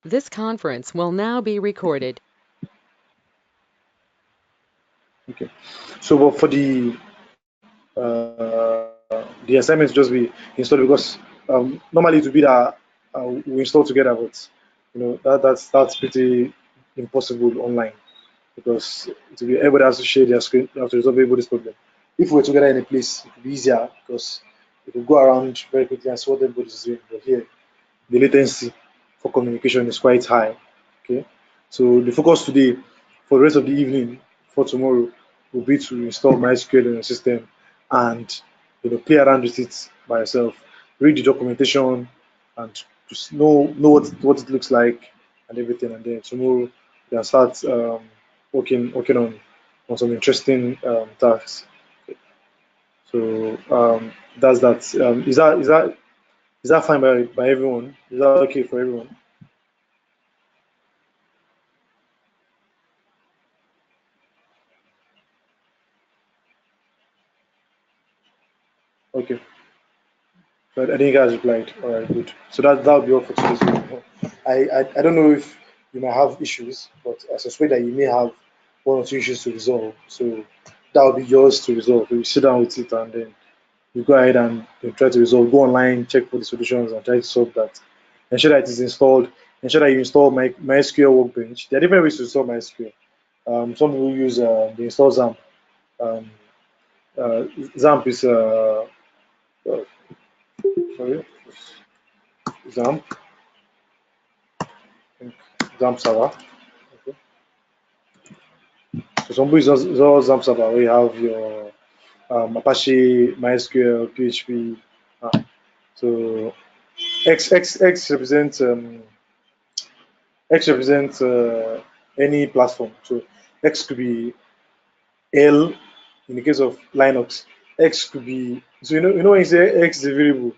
This conference will now be recorded. Okay. So but for the assignments just be installed because normally it would be that we install together, but that's pretty impossible online because it will be, everybody has to share their screen. You have to resolve everybody's problem. If we're together in a place, it would be easier because we could go around very quickly and see what everybody's doing. But here, the latency for communication is quite high. Okay, so the focus today for the rest of the evening for tomorrow will be to install MySQL in your system and play around with it by yourself, read the documentation, and just know what it looks like and everything. And then tomorrow you can start working on some interesting tasks. So that's that. Is that fine by everyone? Is that okay for everyone? Okay. So I think you guys replied. All right, good. So that'll be all for today's video. I don't know if you might have issues, but I suspect that you may have one or two issues to resolve. So that'll be yours to resolve. You sit down with it and then you go ahead and you try to resolve. Go online, check for the solutions, and try to solve that. Ensure that it is installed. Ensure that you install MySQL Workbench. There are different ways to install MySQL. Some people use the install XAMPP. Um, XAMPP is sorry, XAMPP, XAMPP server. Okay. So some people use all XAMPP server where you have your Apache, MySQL, PHP. So X represents any platform. So X could be L in the case of Linux. X could be so when you say X is a variable,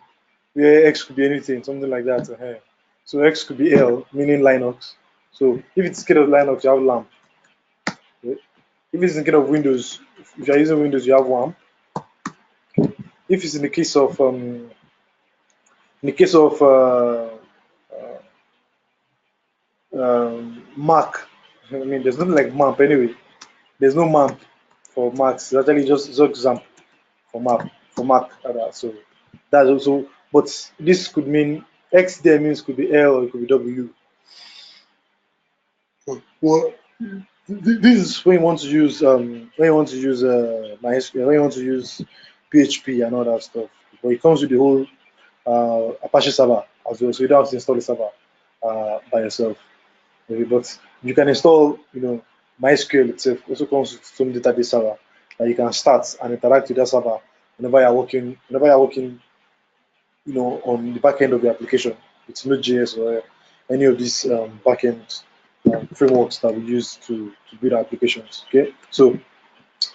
where X could be anything, something like that. So X could be L, meaning Linux. So if it's in case of Linux, you have LAMP. Okay? If it's in case of Windows, if you're using Windows, you have WAMP. If it's in the case of Mac, I mean, there's nothing like MAMP anyway. There's no MAMP for Macs. It's actually just XAMPP for Mac. So that's also, but this could mean X there means could be L or it could be W. Well, this is when you want to use MySQL, when you want to use PHP and all that stuff. But it comes with the whole Apache server as well, so you don't have to install the server by yourself. Maybe, but you can install, MySQL itself. Also comes with some database server that you can start and interact with that server whenever you're working, on the back end of the application. It's Node.js or any of these backend frameworks that we use to build our applications. Okay, so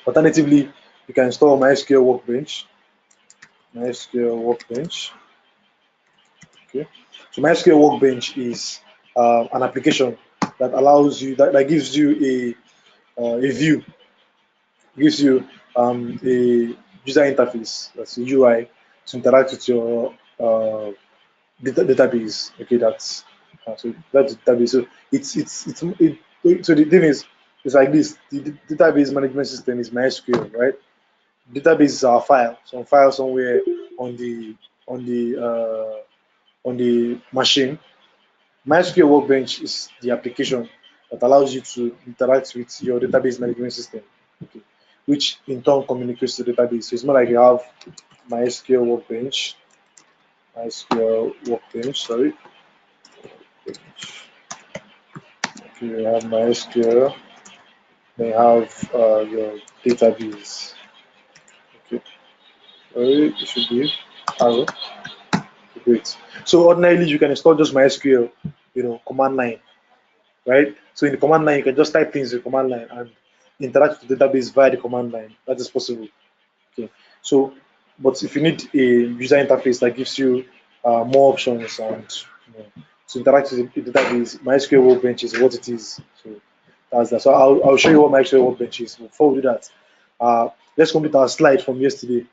alternatively, you can install MySQL Workbench. MySQL Workbench. Okay, so MySQL Workbench is an application that allows you that gives you a view, gives you a user interface, that's a UI, to interact with your database. Okay, that's the database. So so the thing is, it's like this. The database management system is MySQL, right? Database is our some file somewhere on the on the on the machine. MySQL Workbench is the application that allows you to interact with your database management system, okay, which in turn communicates to the database. So it's more like you have MySQL Workbench, sorry. Okay, you have MySQL, then you have your database. Okay, sorry, it should be arrow. Great. So ordinarily you can install just MySQL, command line, right? So in the command line, you can just type things in the command line and interact with the database via the command line. That is possible. Okay. So, but if you need a user interface that gives you more options and to interact with the database, MySQL Workbench is what it is. So that's that. So I'll show you what MySQL Workbench is. Before we do that, let's complete our slide from yesterday.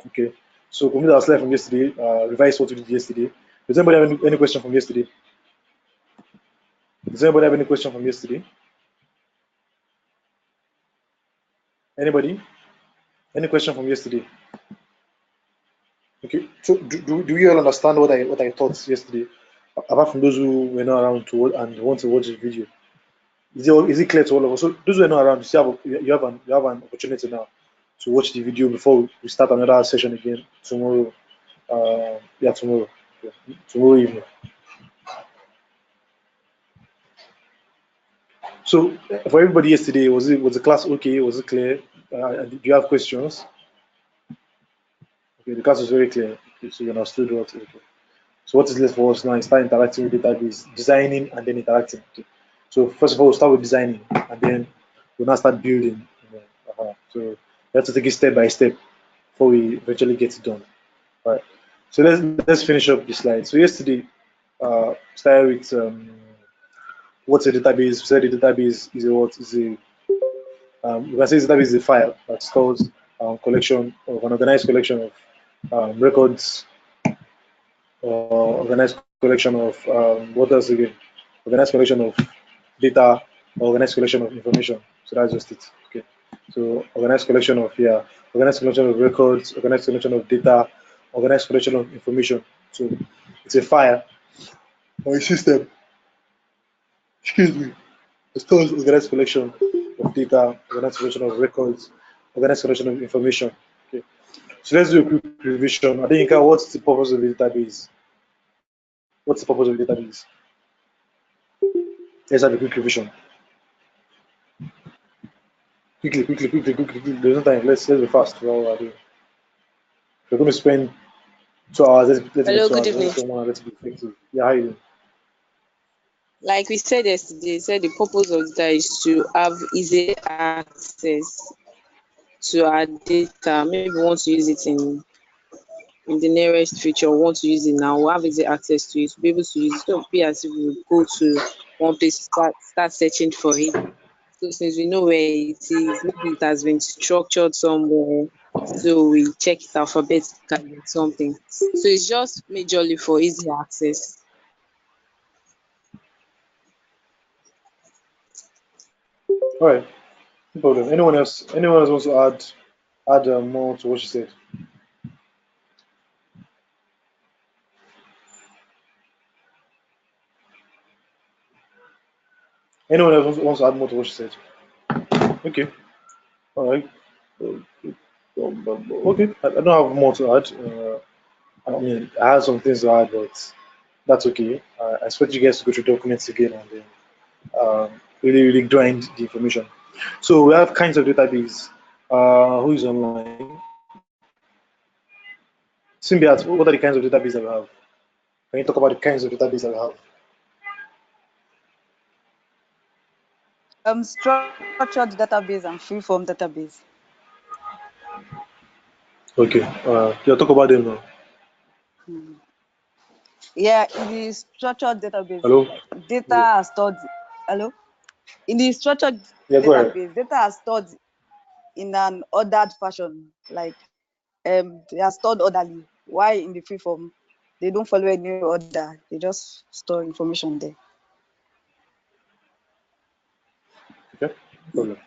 Okay. So complete our slide from yesterday. Revise what we did yesterday. Does anybody have any question from yesterday? Does anybody have any question from yesterday? Anybody? Any question from yesterday? Okay. So do you all understand what I taught yesterday? Apart from those who were not around to and want to watch the video, is it clear to all of us? So those who are not around, you have an opportunity now to watch the video before we start another session again tomorrow. Yeah, tomorrow. Yeah, tomorrow evening. So for everybody yesterday, was the class okay? Was it clear? Do you have questions? Okay, the class was very clear. Okay, so you understood what. Okay. So what is left for us now is start interacting with database, designing and then interacting. Okay. So first of all, we'll start with designing and then we'll now start building. So we have to take it step by step before we eventually get it done. All right. So let's finish up the slide. So yesterday, started with what's a database. We said the database is a what is a you can say database is a file that stores collection of an organized collection of records, organized collection of what else again? Organized collection of data, organized collection of information. So that's just it. Okay. So organized collection of organized collection of records, organized collection of data, organized collection of information. So it's a file or a system. Excuse me. It stores organized collection of data, organized collection of records, organized collection of information. Okay. So let's do a quick revision. I think what's the purpose of the database? What's the purpose of the database? Let's have a quick revision. Quickly. There's no time. Let's be fast for all we're doing. We're going to spend 2 hours. Let's make Hello, two good hours. Let's evening. spend 1 hour. Let's be effective. Yeah, how you doing? Like we said yesterday, said the purpose of data is to have easy access to our data. Maybe we want to use it in the nearest future, we want to use it now, we'll have easy access to it, to be able to use it. Don't be as if we go to one place to start searching for it. So since we know where it is, maybe it has been structured somewhere, so we check it alphabetically or something. So it's just majorly for easy access. All right. No problem. Anyone else? Anyone else wants to add more to what she said? Anyone else wants to add more to what she said? Okay. All right. Okay. I don't have more to add. I mean, I had some things to add, but that's okay. I expect you guys to go through documents again and then really grind the information. So we have kinds of database. Who is online? Symbiat, what are the kinds of database that we have? Can you talk about the kinds of database that we have? Structured database and free form database. Okay. Yeah, talk about them now. Yeah, in the structured database, Hello? data Yeah, are stored. Hello? In the structured yeah, go ahead. database, data are stored in an ordered fashion. Like they are stored orderly. Why in the free form, they don't follow any order. They just store information there. Okay, no problem.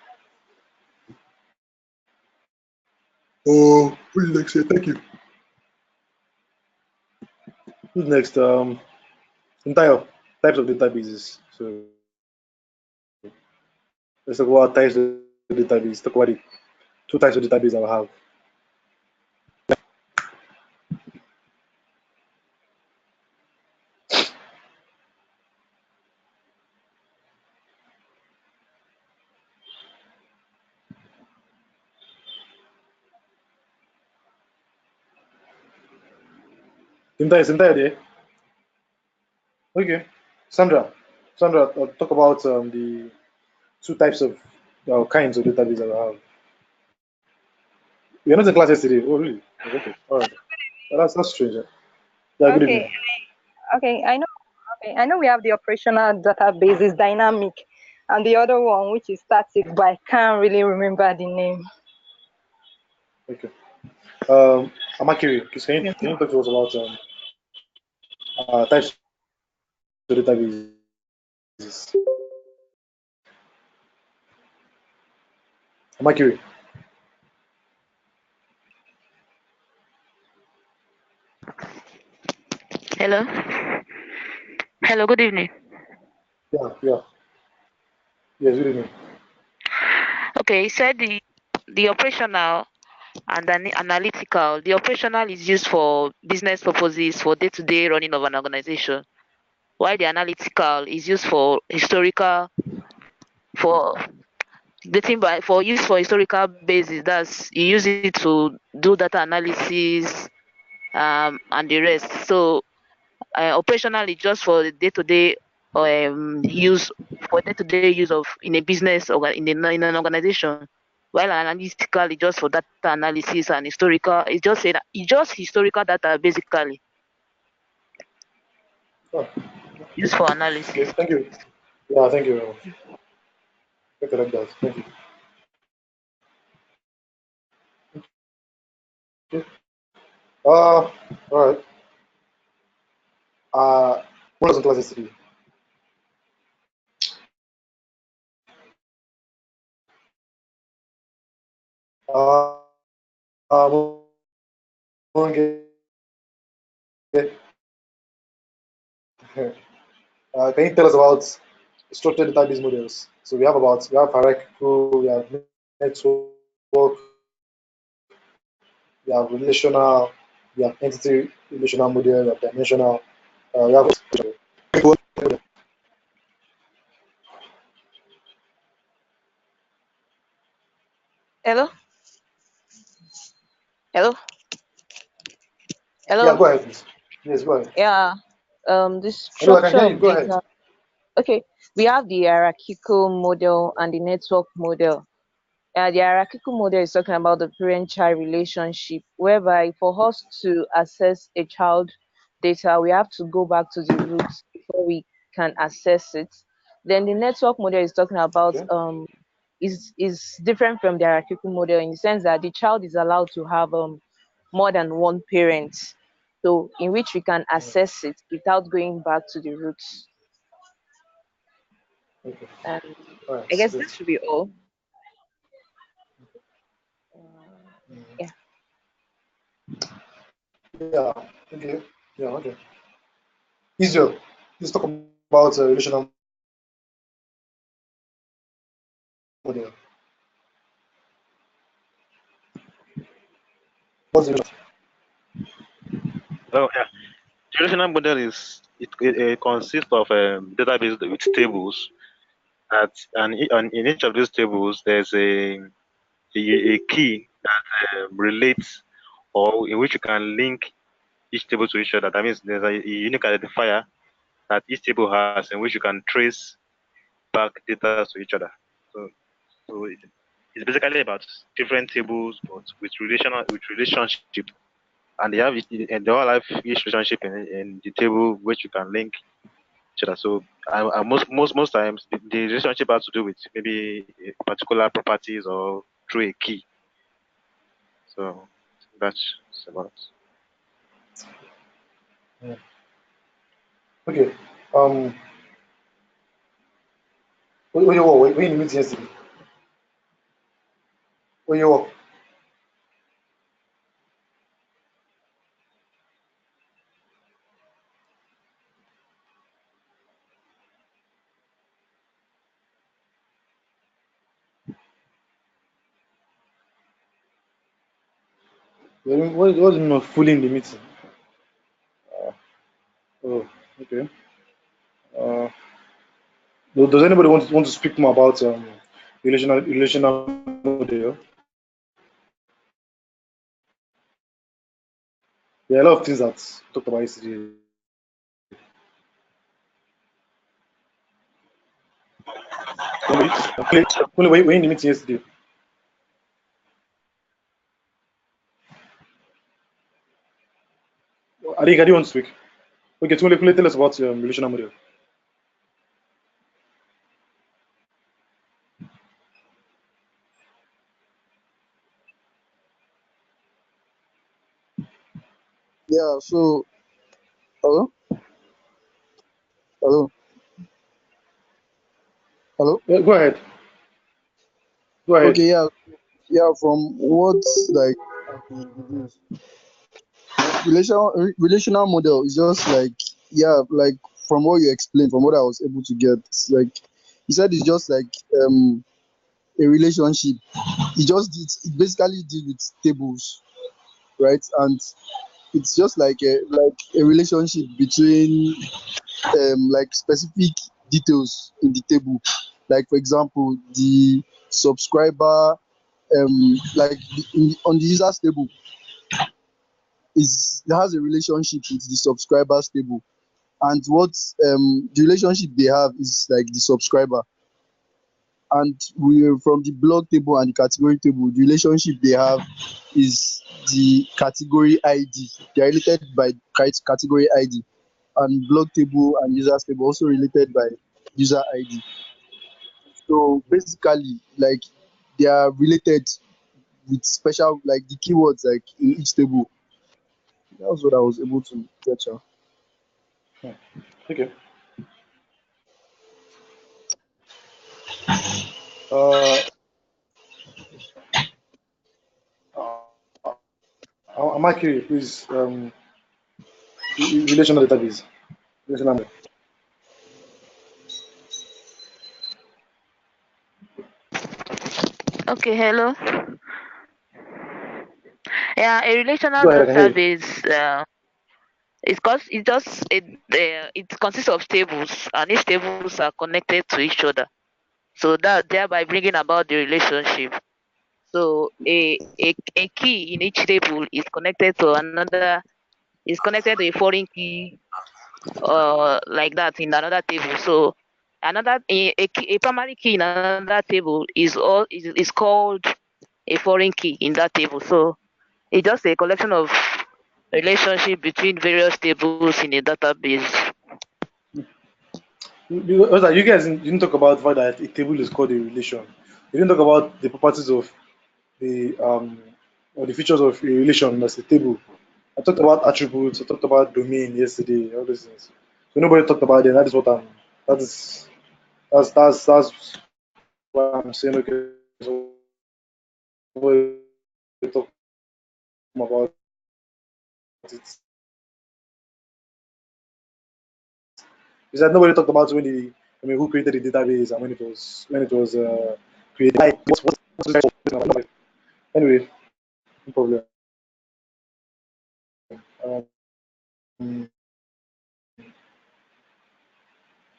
Oh, who's next here? Thank you. Who's next? Entire types of databases. So let's talk about types of database. Talk about the two types of database I will have. Entire there. Okay. Sandra. Sandra, talk about the two types of kinds of database I will have. You're not in class yesterday. Oh, really? Okay. All right. That's strange. Yeah, good Okay, evening. okay, I know. Okay, I know we have the operational database is dynamic, and the other one which is static, but I can't really remember the name. Okay. Amakiri, please can you talk to us about types of database? basis. Mercury. Hello. Hello, good evening. Yeah, yeah. Yes, good evening. Okay, you said the operational and then analytical. The operational is used for business purposes for day-to-day running of an organization, while the analytical is used for historical for dating by for use for historical basis. That's you use it to do data analysis and the rest. So operational is just for the day-to-day use for day-to-day use of in a business or in an organization, while analytical is just for data analysis and historical. It's just historical data basically Oh, used for okay, analysis. thank you. Yeah, thank you very much. I like that. Thank you. Okay. All right. What was in class yesterday? Uh, okay. Can you tell us about structured database models? So we have hierarchical, we have network, we have relational, we have entity relational model, we have dimensional, we have. Hello? Hello? Yeah, Hello? go ahead, please. Yes, go ahead. Yeah. The Hello, I can structure hear you. of Go ahead. data. Okay, we have the hierarchical model and the network model. The hierarchical model is talking about the parent-child relationship, whereby for us to access a child data, we have to go back to the roots before we can access it. Then the network model is talking about Okay. is different from the hierarchical model in the sense that the child is allowed to have more than one parent, so in which we can access it without going back to the roots. Okay. And All I right. guess that Great. should be all. Yeah. Yeah. Okay. Yeah. Okay. Israel. Let's talk about relational model. What's the relation? Oh, yeah. The relational model it consists of database with tables that and in each of these tables there's a key that relates or in which you can link each table to each other. That means there's a unique identifier that each table has in which you can trace back data to each other. So, it's basically about different tables but with relationship, and they all have each relationship in the table which you can link each other. So most times the relationship has to do with maybe particular properties or through a key. So that's about. Yeah. Okay. Um. When you meet yesterday. When you work. What do you mean of fully in the meeting? Oh, okay. Uh, does anybody want to speak more about relational model? There are a lot of things that we talked about yesterday. Only, only when in the meeting yesterday. I didn't want to speak. Okay, Tunde, tell us about relational model. Yeah, so hello, hello. Hello. Yeah, go ahead. Go ahead. Okay. Yeah. Yeah. From what like I've been deduced, relational model is just like, yeah, like from what you explained, from what I was able to get, like you said, it's just like a relationship. It basically deals with tables, right? And it's just like a relationship between like specific details in the table. Like for example, the subscriber like on the users table is it has a relationship with the subscribers table, and what the relationship they have is like the subscriber, and we from the blog table and the category table, the relationship they have is the category ID. They are related by category ID, and blog table and users table also related by user ID. So basically, like they are related with special like the keywords like in each table. That was what I was able to get. Hmm. Okay. Uh, uh, I'm accurate, please. Relational database. Relational. Okay, hello. Yeah, a relational Go ahead. I can hear you. database is cause it just it consists of tables, and each tables are connected to each other. So that thereby bringing about the relationship. So a key in each table is connected to a foreign key like that in another table. So a primary key in another table is called a foreign key in that table. So it's just a collection of relationship between various tables in a database. Because like, you guys didn't talk about the fact that a table is called a relation. You didn't talk about the properties of the or the features of a relation as a table. I talked about attributes. I talked about domain yesterday. All these things. So nobody talked about it. That is what I'm. That is that's what I'm saying. Okay, so nobody talk about it. Is that nobody talked about when the I mean who created the database and when it was created. What anyway, no problem. Um,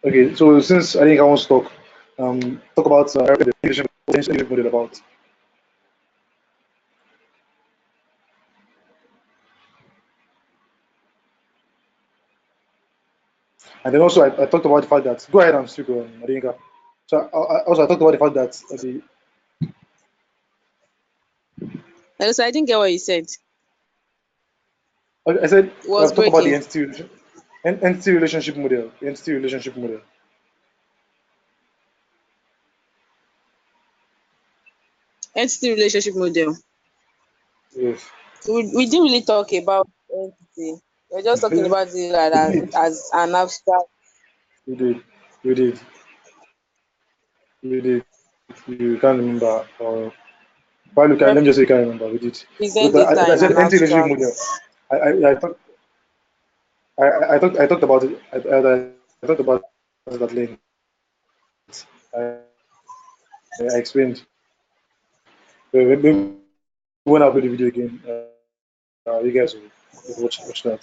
okay, so since I think I want to talk about the relationship model about. And then also I talked about the fact that go ahead and speak on Adinka. So also I talked about the fact that Hello, so I didn't get what you said. I said It was talk about the breaking. entity relationship model. Entity relationship model. Entity relationship model. Yes. We didn't really talk about entity. We're just talking about it like we did. as an abstract We did. We did. We did. You can't remember. Why look at let me just say you can't remember. We did. represent But data I in said an entity relationship abstract. model. I talked about it. I talked about it at length. I, I explained. Maybe when I play the video again, you guys will watch that.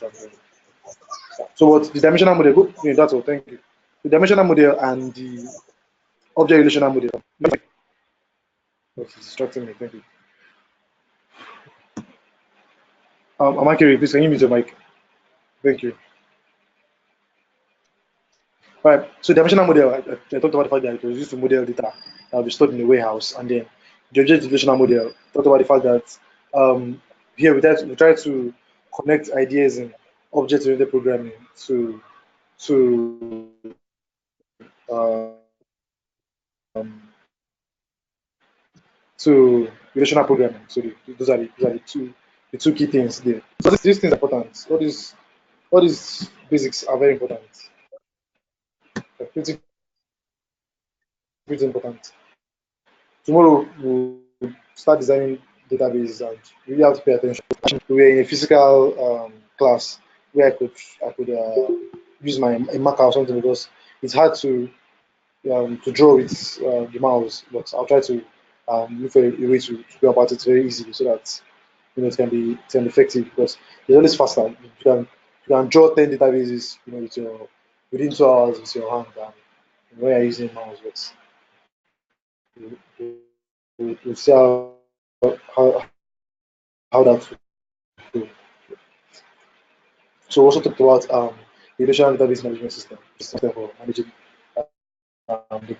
So what the dimensional model? Yeah, that's all. Thank you. The dimensional model and the object relational model. It's distracting me. Thank you. Amakiri, please can you mute your mic? Thank you. Right. So dimensional model, I talked about the fact that it was used to model data that will be stored in a warehouse, and then the object relational model talked about the fact that here we try to connect ideas in object-oriented programming to um, to relational programming. So those are the two key things there. So these things are important. All these basics are very important. They're pretty pretty important. Tomorrow we'll start designing databases and we really have to pay attention. We were in a physical class where I could use my a marker or something because it's hard to draw with the mouse, but I'll try to look for a way to go about it very easily so that it can be effective because it's always faster. You can draw 10 databases with your within 2 hours with your hand and when you're using a mouse, but we'll see how, how that will go. So we also talked about the relational database management system for managing the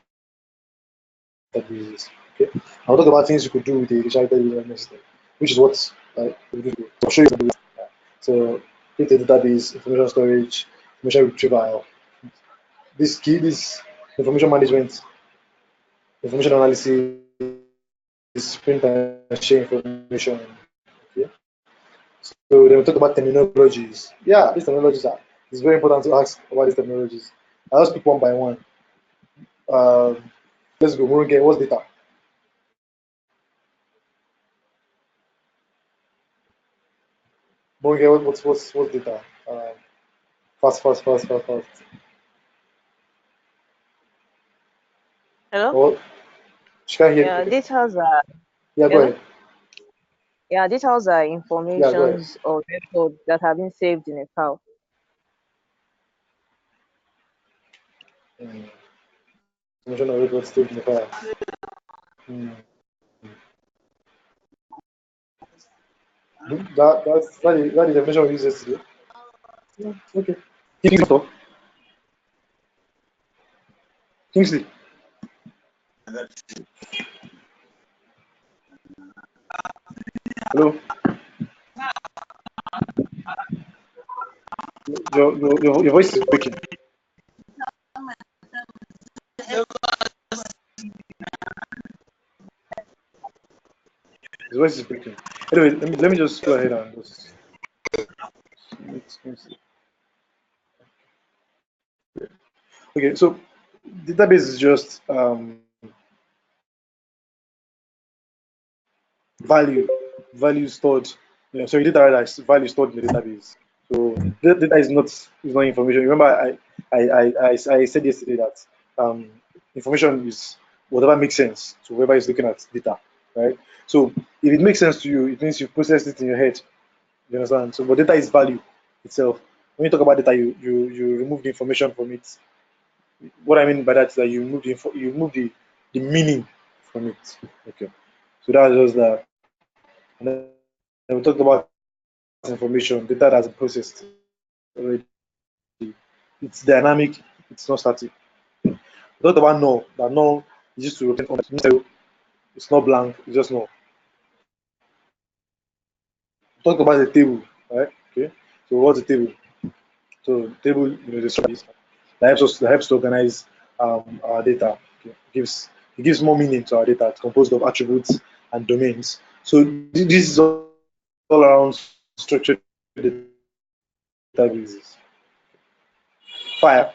databases. Okay, I'll talk about things you could do with the relational database management system, which is what we do. I'll show you some ways. So create a database, information storage, information retrieval. This information management, information analysis, print and share information. Okay. So then we talk about terminologies. Yeah, these terminologies are. It's very important to ask about these terminologies. I'll speak one by one. Um, let's go. Morgan, what's data? Morgan, what's data? Fast, fast, fast, fast, fast. Hello? Oh, she can't hear. Yeah, Okay. details Yeah, go hello? ahead. Yeah, details are Yeah, go ahead. informations or records that have been saved in a file. Mm. Information of record stored in the file. Mm. That is the definition we used yesterday. Yeah, okay. Kingsley, Kingsley, hello. Your voice is breaking. His voice is breaking. Anyway, let me just go ahead and just make Kingsley. Okay, so database is just value value stored. Sorry, data rather is value stored in the database. So data is not information. Remember, I said yesterday that information is whatever makes sense to whoever is looking at data, right? So if it makes sense to you, it means you processed it in your head. You understand? So, but data is value itself. When you talk about data, you remove the information from it. What I mean by that is that you remove the meaning from it. Okay. So that's just that. And then we talked about information, data that's processed already. It's dynamic, it's not static. We talked about null, that null is used to return on. It's not blank, it's just null. We talked about the table, right? Okay. So what's the table? So table, the structure that helps to organize our data. Okay. It gives more meaning to our data. It's composed of attributes and domains. So this is all around structured databases. Fire.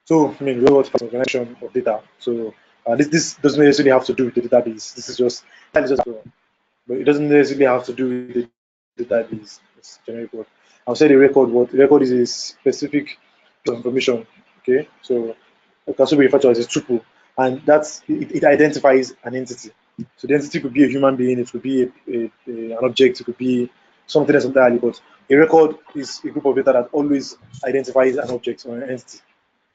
So, I mean, robot for organization of data. So, this doesn't necessarily have to do with the database. This is just, but it doesn't necessarily have to do with the database. It's generic word. I'll say the record. What record is a specific piece of information. Okay, so it can also be referred to as a tuple, and it identifies an entity. So the entity could be a human being, it could be an object, it could be something else entirely. But a record is a group of data that always identifies an object or an entity.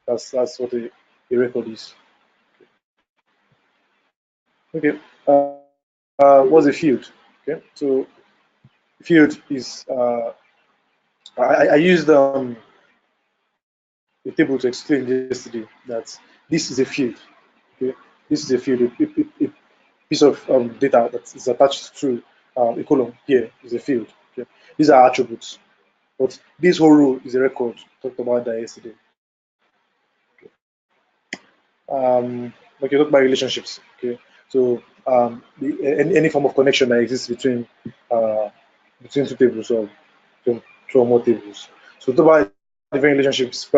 That's what a record is. Okay. What's a field? Okay. So field is I used a table to explain yesterday that this is a field. Okay. This is a field. A piece of data that is attached to a column here is a field. Okay. These are attributes. But this whole row is a record. Talked about that yesterday. Okay, talk about relationships. Okay, so any form of connection that exists between two tables or between two or more tables. So talk about different relationships.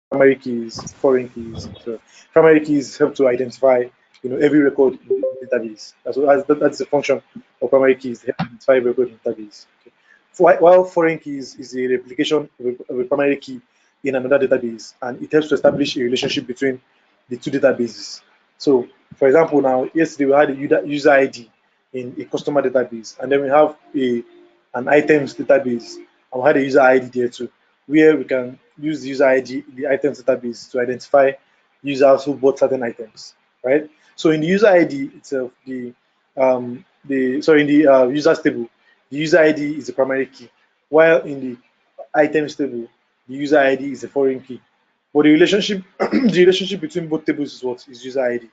primary keys, foreign keys. So primary keys help to identify, every record in the database. That's the function of primary keys, to help identify every record in the database. Okay. While foreign keys is a replication of a primary key in another database, and it helps to establish a relationship between the two databases. So, for example, now yesterday we had a user ID in a customer database, and then we have an items database, and we had a user ID there too, where we can use the user ID in the items database to identify users who bought certain items, right? So in the user ID itself, in the users table, the user ID is the primary key, while in the items table, the user ID is a foreign key. But the relationship, the relationship between both tables is what is user ID.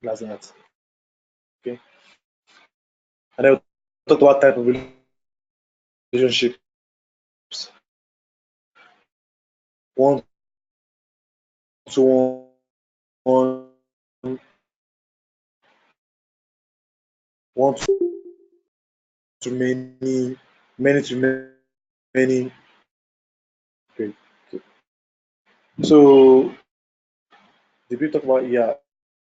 That's that. Okay. And then we talked about type of relationships. One to one, one to many, many to many. Okay. Okay. So did we talk about, yeah?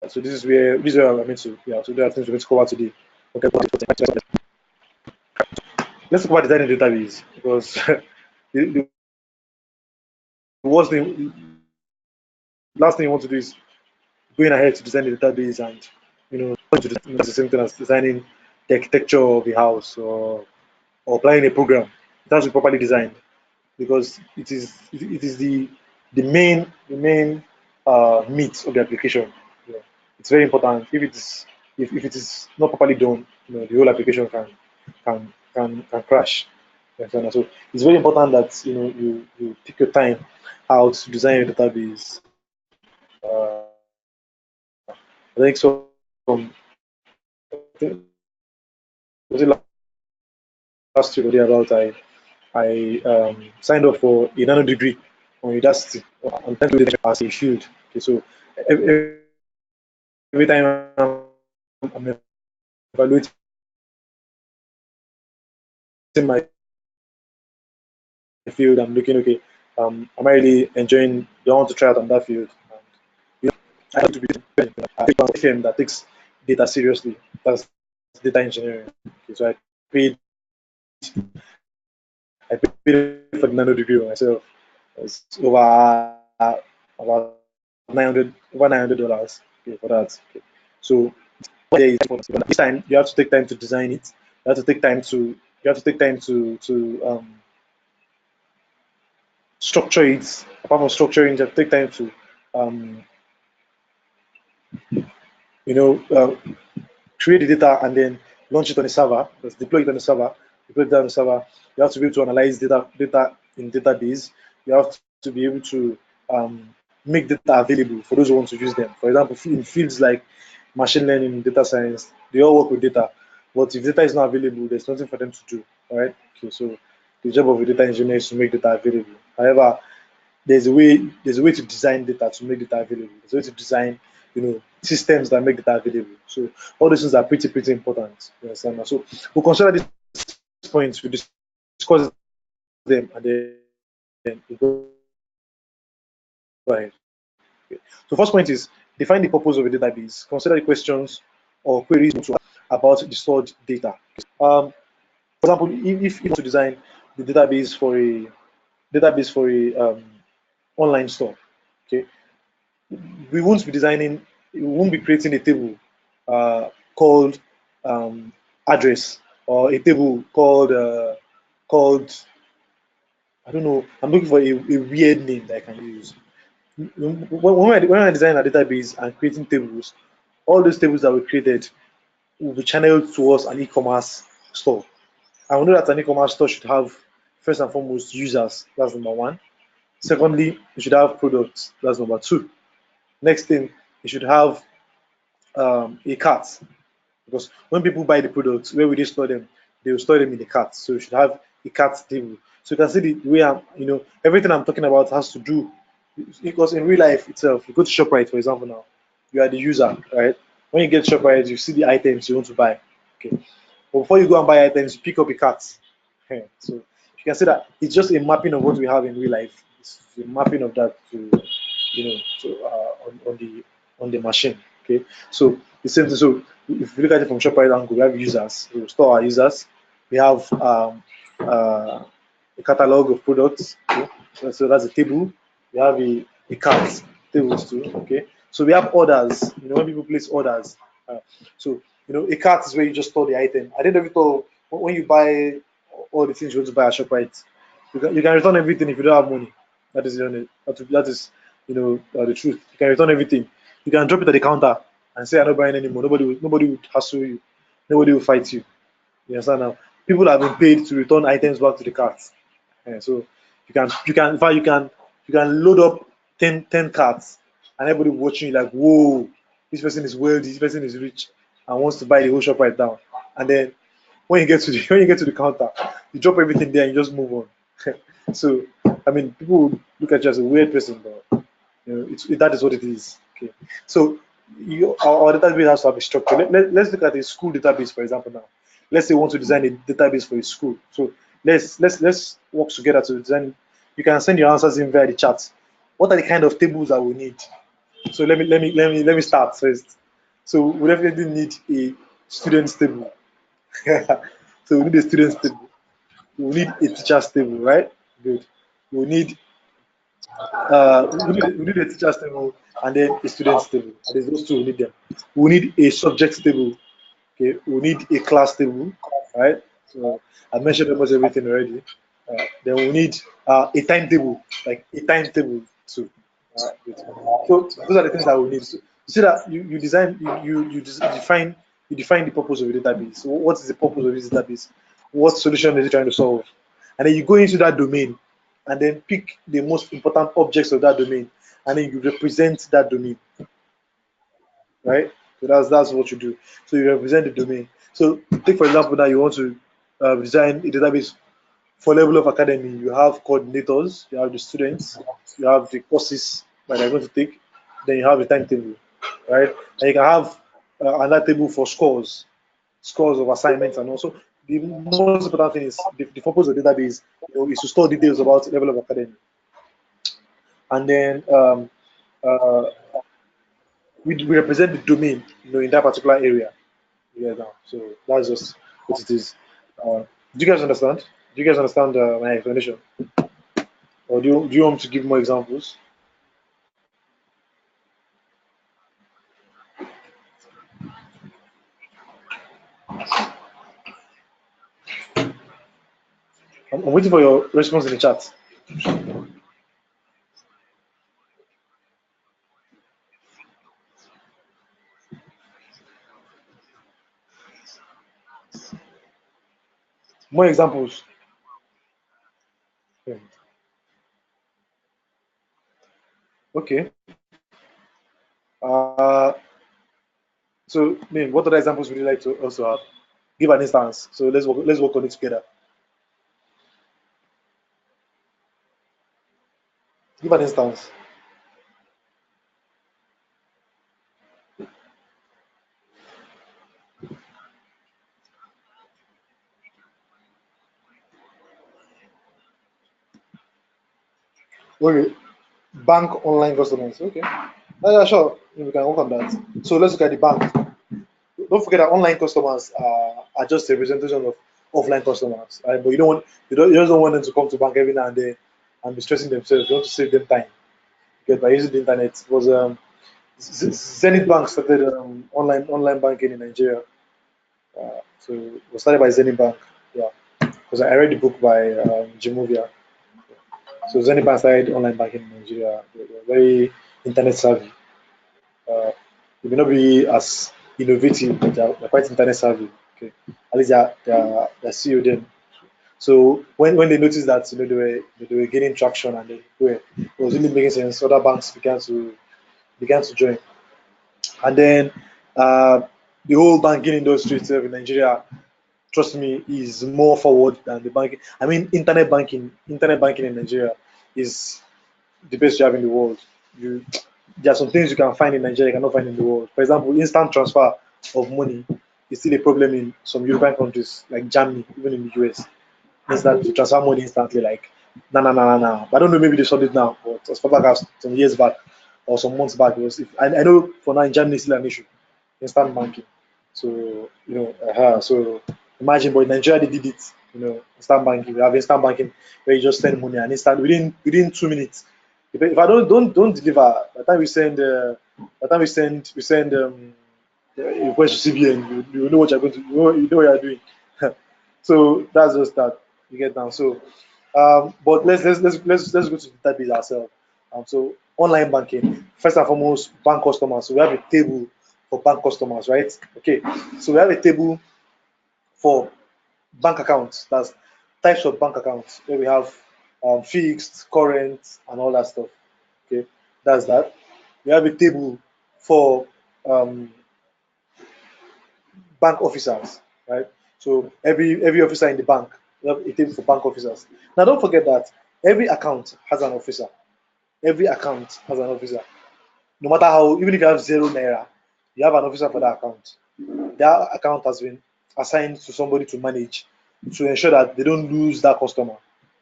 So this is where I'm meant to, yeah. So there are things we're going to cover today. Okay. Let's talk about designing database, because the worst thing, last thing you want to do is going ahead to design the database, and it's the same thing as designing the architecture of a house, or applying a program. It has to be properly designed, because it is the main meat of the application. Yeah. It's very important. If it is not properly done, the whole application can crash. You understand? So it's very important that you take your time out to design your database. I think so. I think, was it last year or the about I signed up for a nano degree on Udacity. I'm trying to do it as a field. Okay, so every, every time I'm evaluating my field, I'm looking, okay, am I really enjoying? Do I want to try out on that field? And, I have to be a firm that takes data seriously. That's data engineering. Okay, so paid I paid for the nano degree myself. It's about 900 over $900, okay, for that. Okay. So this time you have to take time to design it. You have to take time to structure it. Apart from structuring, you have to take time to um, you know uh, create the data and then launch it on the server. Just deploy it on the server. Deploy it on the server. You have to be able to analyze data in database. You have to be able to make data available for those who want to use them. For example, in fields like machine learning, data science, they all work with data. But if data is not available, there's nothing for them to do. All right. Okay. So the job of a data engineer is to make data available. However, there's a way to design data to make data available. There's a way to design systems that make data available. So all these things are pretty important. You understand? So we'll consider these points, we discuss them, and then we go ahead. Okay. So first point is define the purpose of a database. Consider the questions or queries about the stored data. For example, if you want to design the database for a online store, okay, we won't be designing, we won't be creating a table called address, or a table called I don't know. I'm looking for a weird name that I can use. When I design a database and creating tables, all those tables that were created will be channeled towards an e-commerce store. I know that an e-commerce store should have, first and foremost, users. That's number one. Secondly, you should have products. That's number two. Next thing, you should have a cart, because when people buy the products, where will they store them? They will store them in the cart. So you should have a cart table. So you can see the way everything I'm talking about has to do, because in real life itself, you go to ShopRite, for example, now you are the user, right? When you get ShopRite, you see the items you want to buy. Okay. But before you go and buy items, you pick up a cart. Okay. So can say that it's just a mapping of what we have in real life. It's a mapping of that to, on the machine. Okay, so the same thing. So if you look at it from Shopify angle, we have users. We store our users. We have a catalog of products. Okay? So that's a table. We have a cart tables too. Okay, so we have orders. When people place orders. So a cart is where you just store the item. I didn't know when you buy all the things you want to buy at Shoprite, you can return everything if you don't have money. That is the truth. You can return everything. You can drop it at the counter and say I'm not buying anymore. Nobody would hassle you. Nobody will fight you. You understand now? People have been paid to return items back to the cart. So in fact you can load up 10 carts and everybody watching you like, whoa, this person is wealthy, this person is rich and wants to buy the whole shop right now. And then when you get to the counter, you drop everything there and you just move on. So I mean, people would look at you as a weird person, but that is what it is. Okay. So our database has to have a structure. Let's look at a school database, for example. Now, let's say we want to design a database for a school. So let's work together to design. You can send your answers in via the chat. What are the kind of tables that we need? So let me start first. So we definitely need a students table. So we need a students table. We need a teachers table, right? Good. We need we need a teachers table and then a students table. And there's those two, we need them. We need a subject table. Okay, we need a class table, right? So I mentioned almost everything already. Then we need a timetable, like a timetable too. Good. So those are the things that we need. So you see that you design you define the purpose of the database. So what is the purpose of this database? What solution is it trying to solve? And then you go into that domain and then pick the most important objects of that domain and then you represent that domain, right? So that's what you do. So you represent the domain. So take for example now you want to design a database for level of academy. You have coordinators, you have the students, you have the courses that they're going to take, then you have the timetable, right? And you can have another table for scores of assignments, and also the most important thing is the purpose of the database is to store details about level of academy. And then uh, we represent the domain, in that particular area. Yeah, now. So that's just what it is. Do you guys understand? Do you guys understand my explanation? Or do you want me to give more examples? I'm waiting for your response in the chat. More examples. Okay. So, what other examples would you like to also have? Give an instance. So let's work on it together. Give an instance. Okay. Bank online customers. Okay. Yeah, sure. We can work on that. So let's look at the bank. Don't forget that online customers are just a representation of offline customers, right? But you just don't want them to come to bank every now and then and be stressing themselves. You want to save them time. Because by using the internet, it was Zenith Bank started online banking in Nigeria. So it was started by Zenith Bank. Yeah, because I read the book by Jimovia. So Zenith Bank started online banking in Nigeria. They're very internet savvy. They may not be as innovative, but they're quite internet savvy. Okay, at least they're CEO then. So when they noticed that they were gaining traction and it was really making sense, other banks began to join. And then the whole banking industry itself in Nigeria, trust me, is more forward than the banking. I mean, internet banking in Nigeria is the best you have in the world. There are some things you can find in Nigeria you cannot find in the world. For example, instant transfer of money is still a problem in some European countries like Germany, even in the US. instant to transfer money instantly. Like, nah. But I don't know, maybe they solved it now, but as far back as some years back or some months back, it was. I know for now in Germany it's still an issue, instant banking. So so imagine, but in Nigeria they did it. Instant banking. We have instant banking where you just send money and instant within 2 minutes. If I don't deliver, by the time we send request to CBN, you know what you're going to you know what you're doing. So that's just that you get down. So, but let's go to the database ourselves. So online banking, first and foremost, bank customers. So we have a table for bank customers, right? Okay. So we have a table for bank accounts. That's types of bank accounts where we have fixed, current, and all that stuff. Okay, that's that. We have a table for um, bank officers, right? So every officer in the bank, we have a table for bank officers. Now don't forget that every account has an officer. Every account has an officer. No matter how, even if you have 0 naira, you have an officer for that account. That account has been assigned to somebody to manage to ensure that they don't lose that customer,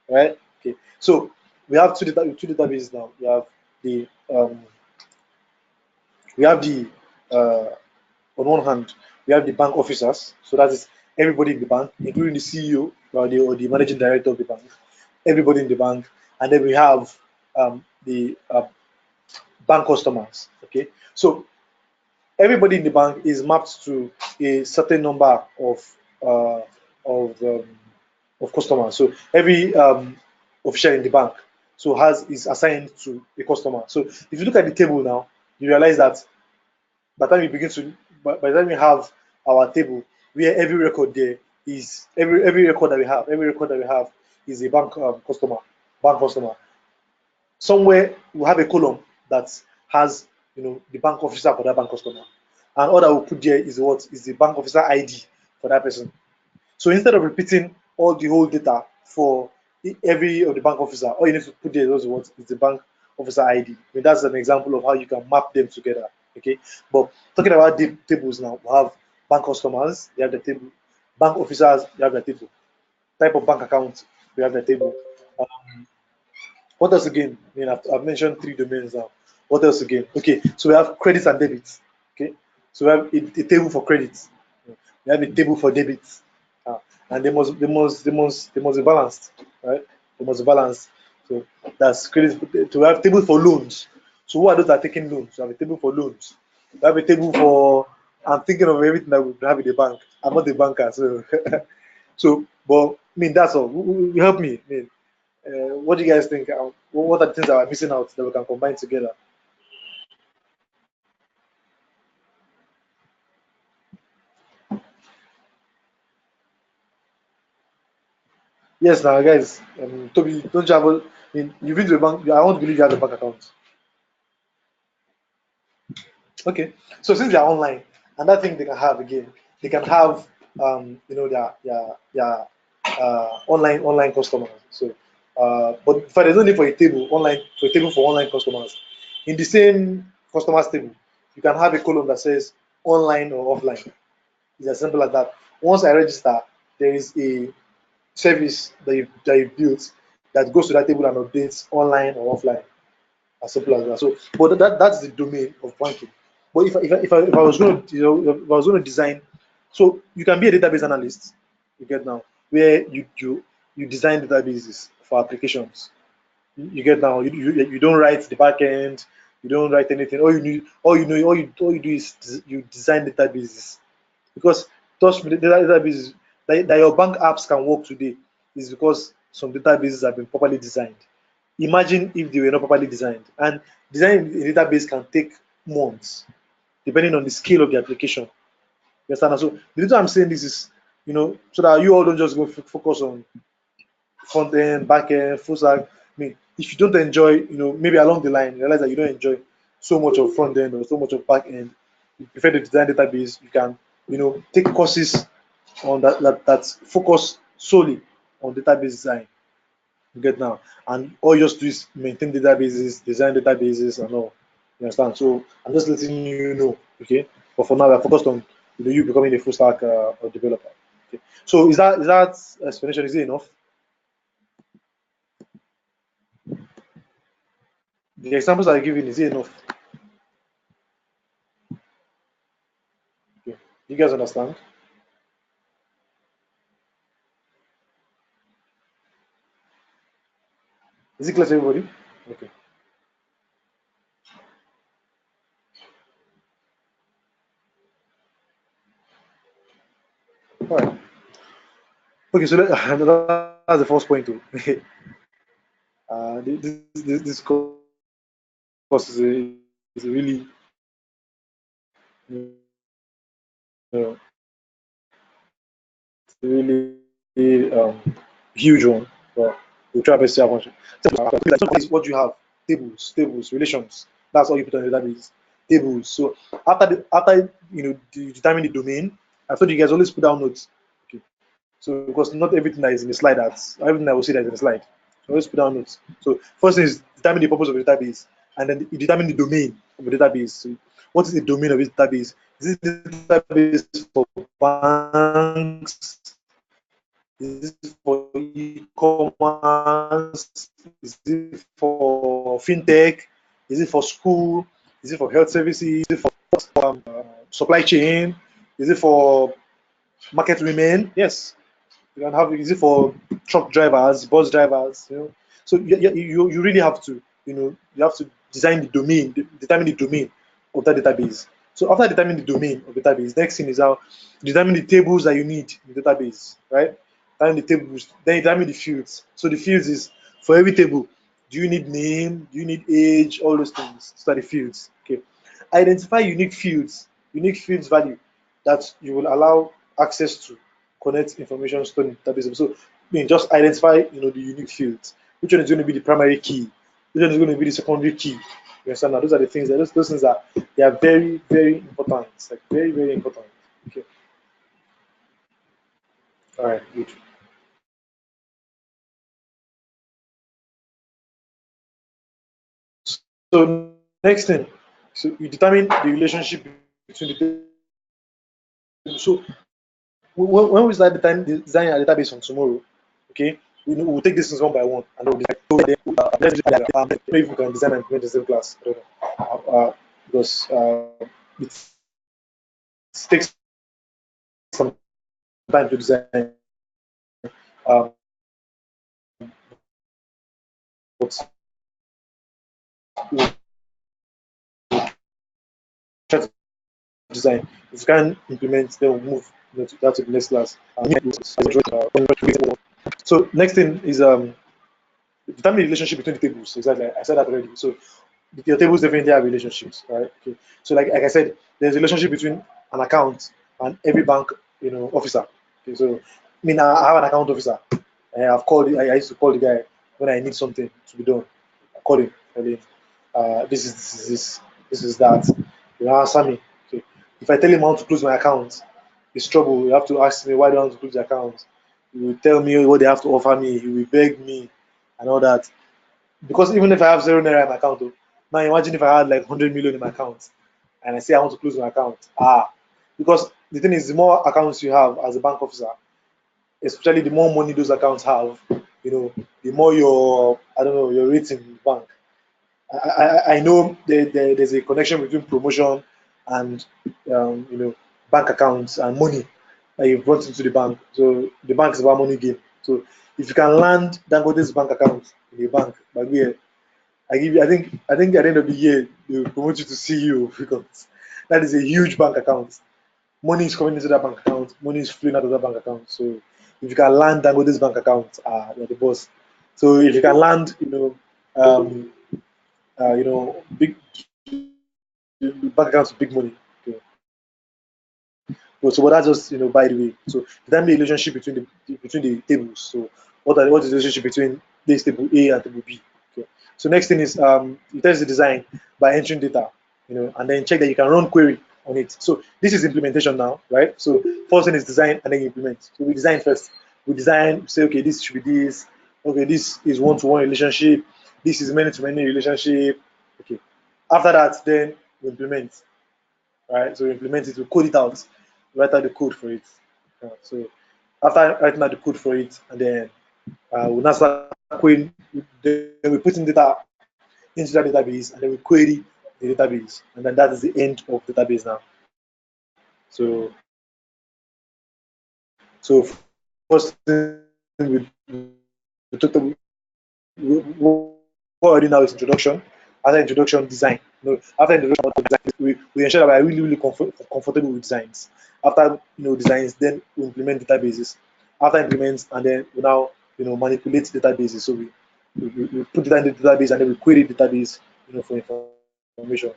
right? Okay. So we have two databases now. The um, we have the on one hand, we have the bank officers, so that is everybody in the bank, including the CEO or the managing director of the bank, everybody in the bank, and then we have the bank customers. Okay, so everybody in the bank is mapped to a certain number uh, of um, of customers. So every official in the bank is assigned to a customer. So if you look at the table now, you realize that by the time we begin to by the time we have our table where every record there is every record that we have is a bank customer. Somewhere we have a column that has the bank officer for that bank customer, and all that we put there is what is the bank officer ID for that person. So instead of repeating all the whole data for every of the bank officer, all you need to put there is what is the bank officer ID. I mean, that's an example of how you can map them together. Okay, but talking about the tables now, we have bank customers, they have the table, bank officers, they have the table, type of bank account, we have the table. What else again? I mean, I've mentioned 3 domains now. What else again? Okay, so we have credits and debits. Okay, so we have a table for credits. We have a table for debits, and they must be balanced, right? They must be balanced. So that's credit. To have table for loans. So who are those that are taking loans? We have a table for loans. We have a table for. I'm thinking of everything that we have in the bank. I'm not a banker, so but I mean that's all. Help me. I mean, what do you guys think? What are the things that are missing out that we can combine together? Yes, now guys, Toby, don't you have? I mean, you've been to a bank. I won't believe you have a bank account. Okay, so since they are online, another thing they can have again, they can have their online customers. So, but there's no need for a table for online customers. In the same customers table, you can have a column that says online or offline. It's as simple as that. Once I register, there is a service that you built that goes to that table and updates online or offline. As simple as that. So, but that's the domain of banking. But if I was going to if I was going to design, so you can be a database analyst. You get now where you design databases for applications. You get now you don't write the back end. You don't write anything. All you do is you design databases because trust me, the databases that your bank apps can work today is because some databases have been properly designed. Imagine if they were not properly designed. And designing a database can take months, depending on the scale of the application. You understand? So the reason I'm saying this is, so that you all don't just go focus on front end, back end, full stack. I mean, if you don't enjoy, maybe along the line, realize that you don't enjoy so much of front end or so much of back end, you prefer to design database, you can, take courses on that focus solely on database design. You get now, and all you just do is maintain databases, design databases, and all. You understand? So I'm just letting you know, okay. But for now, we're focused on you becoming a full stack or developer. Okay. So is that explanation is it enough? The examples I'm giving, is it enough? Okay. You guys understand? Is it clear to everybody? Okay. All right. Okay, so that's the first point too. This course is a really uh, really huge one. But we'll try our best to have one. So what do you have? Tables, relations. That's all you put on the database. Tables. So after you determine the domain, I thought you guys always put down notes. Okay. So because not everything that is in the slide, that's everything I will see that is in the slide. So always put down notes. So first thing is determine the purpose of the database, and then you determine the domain of the database. So what is the domain of this database? Is this database for banks? Is it for e-commerce? Is it for fintech? Is it for school? Is it for health services? Is it for supply chain? Is it for market women? Yes. You can have. Is it for truck drivers, bus drivers? So you really have to you have to design the domain, determine the domain of that database. So after determining the domain of the database, next thing is how determine the tables that you need in the database, right? Determine the tables, then determine the fields. So the fields is for every table. Do you need name? Do you need age? All those things. So are the fields. Okay. Identify unique fields value that you will allow access to connect information stored in database. So just identify the unique fields. Which one is going to be the primary key? Which one is going to be the secondary key? You understand? Now, those are the things. Those things are they are very very important. It's like very very important. Okay. All right. Good. So next thing, so you determine the relationship between the tables. So when we start designing a database from tomorrow, okay, we'll take this things one by one, and then we'll be like, maybe we can design and implement the same class. I don't know. Because it takes some time to design. Um, but we'll try to design. If you can implement, then we'll move to that to the next class. So next thing is determine the relationship between the tables. Exactly, I said that already. So your tables definitely have relationships, right? Okay. So like I said, there's a relationship between an account and every bank, officer. Okay. So I have an account officer. I've called. I used to call the guy when I need something to be done. I call him. Tell him, this is that. You answer me. Okay. If I tell him I want to close my account, it's trouble. You have to ask me why do I want to close the account. He will tell me what they have to offer me. He will beg me and all that. Because even if I have 0 naira in my account, oh, now imagine if I had like 100 million in my account and I say I want to close my account. Because the thing is, the more accounts you have as a bank officer, especially the more money those accounts have, the more your I don't know your rating in the bank. I know there's a connection between promotion and bank accounts and money that you've brought into the bank. So the bank is about money game. So if you can land Dangote's bank account in the bank, but yeah, I think at the end of the year they will promote you to CEO because that is a huge bank account. Money is coming into that bank account, money is flowing out of that bank account. So if you can land Dangote's bank account, you're the boss. So if you can land, big bank accounts with big money. Okay. So but that's just by the way. So then the relationship between the tables. So what is the relationship between this table A and table B? Okay. So next thing is you test the design by entering data, and then check that you can run query on it. So this is implementation now, right? So first thing is design and then you implement. So we design first. We design, say, okay, this should be this. Okay, this is one-to-one relationship. This is many-to-many relationship. Okay. After that, then we implement. Right? So we implement it, we code it out, write out the code for it. So after writing out the code for it, and then we now start querying, then we put in data into that database, and then we query the database, and then that is the end of the database now. So, so first thing we talked about, what already now is introduction. After introduction, design. After introduction, we ensure that we are really, really comfortable with designs. After designs, then we implement databases. After implements, and then we now manipulate databases. So we put data in the database, and then we query the database for information.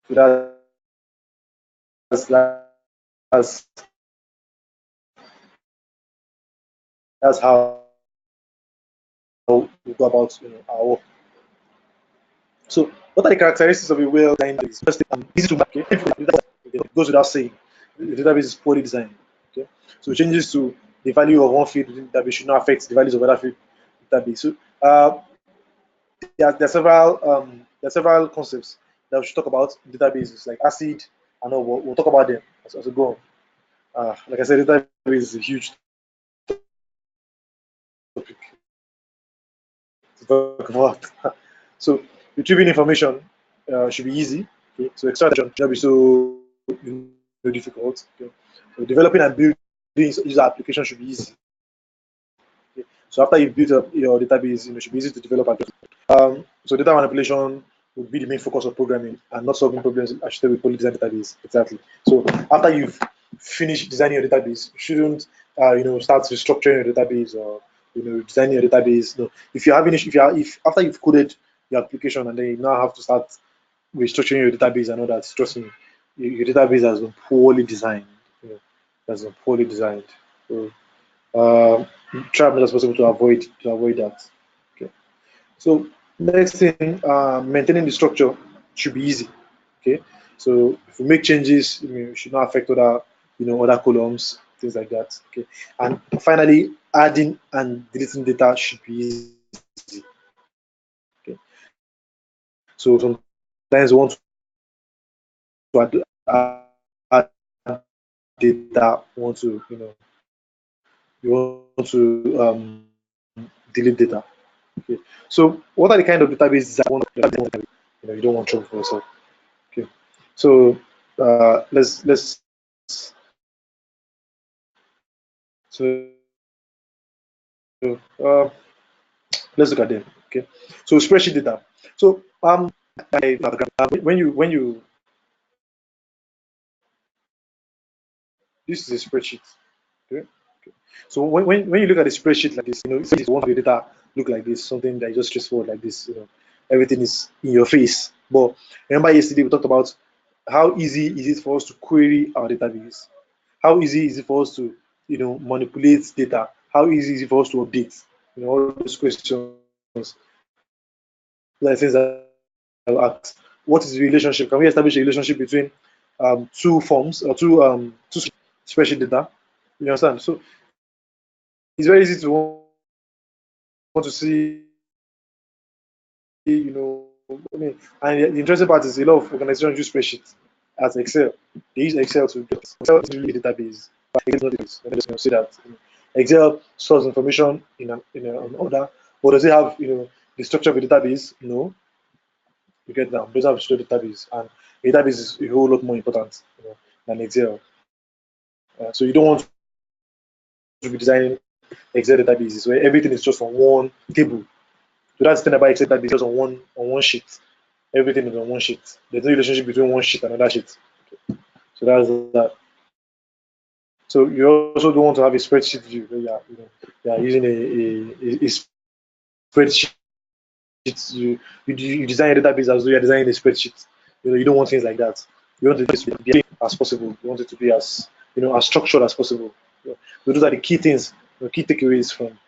So that's that's how we go about our work. So, what are the characteristics of a well-designed database? First, easy to mark. Okay? It goes without saying. The database is poorly designed. Okay, so changes to the value of one field within the database should not affect the values of other fields in the database. So, there are several concepts that we should talk about in databases, like ACID, and all. We'll talk about them as we go on. Like I said, database is a huge topic to talk about. So, retrieving information should be easy. Okay? So, extraction should not be so difficult. Okay? So, developing and building user application should be easy. Okay? So, after you've built up your database, it should be easy to develop. So, data manipulation would be the main focus of programming, and not solving problems associated with poorly designed database. Exactly. So, after you've finished designing your database, you shouldn't start restructuring your database, or designing your database. No. If you have if after you've coded your application, and then you now have to start restructuring your database and all that, trust me, your database has been poorly designed. Has been poorly designed. So try as much as possible to avoid that. Okay. So next thing, maintaining the structure should be easy. Okay. So if we make changes, it should not affect other columns, things like that. Okay. And finally, adding and deleting data should be easy. Okay. So sometimes we want to add data, you want to delete data. Okay. So what are the kind of databases that you don't want trouble for yourself? Okay. So let's so uh, let's look at them. Okay. So spreadsheet data. So when you this is a spreadsheet. Okay. So when you look at a spreadsheet like this, if you want the data look like this, something that is just straightforward like this, everything is in your face. But remember yesterday we talked about how easy is it for us to query our database? How easy is it for us to, manipulate data? How easy is it for us to update? All those questions. Like things that I will ask. What is the relationship? Can we establish a relationship between two forms, or two spreadsheet data? You understand? So it's very easy to want to see, and the interesting part is a lot of organizations use spreadsheets as Excel. They use Excel to get Excel is really a database. But it's not a database. Let me just say that Excel stores information in an order, but does it have the structure of a database? No, you get that. It doesn't have a structured database, and a database is a whole lot more important than Excel. So you don't want to be designing Excel databases where everything is just on one table. So that's the thing about Excel database, just on one sheet. Everything is on one sheet. There's no relationship between one sheet and another sheet. So that's that. So you also don't want to have a spreadsheet view where you are using a spreadsheet. You design a database as though you're designing a spreadsheet. You don't want things like that. You want it to be as possible. You want it to be as structured as possible. So those are the key things, the key takeaways from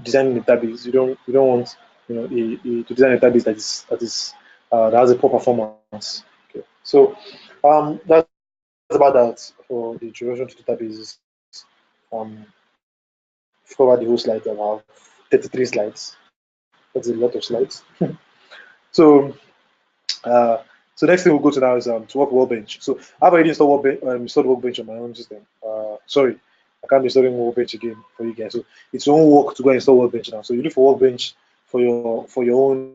designing a database. You don't want to design a database that has a poor performance. Okay. So that's about that for the introduction to databases. Um, we've covered the whole slides. I have 33 slides. That's a lot of slides. So uh, so next thing we'll go to now is to work Workbench. So I've already installed Workbench on my own system. Sorry, I can't be installing Workbench again for you guys. So it's your own work to go and install Workbench now. So you look for Workbench for your own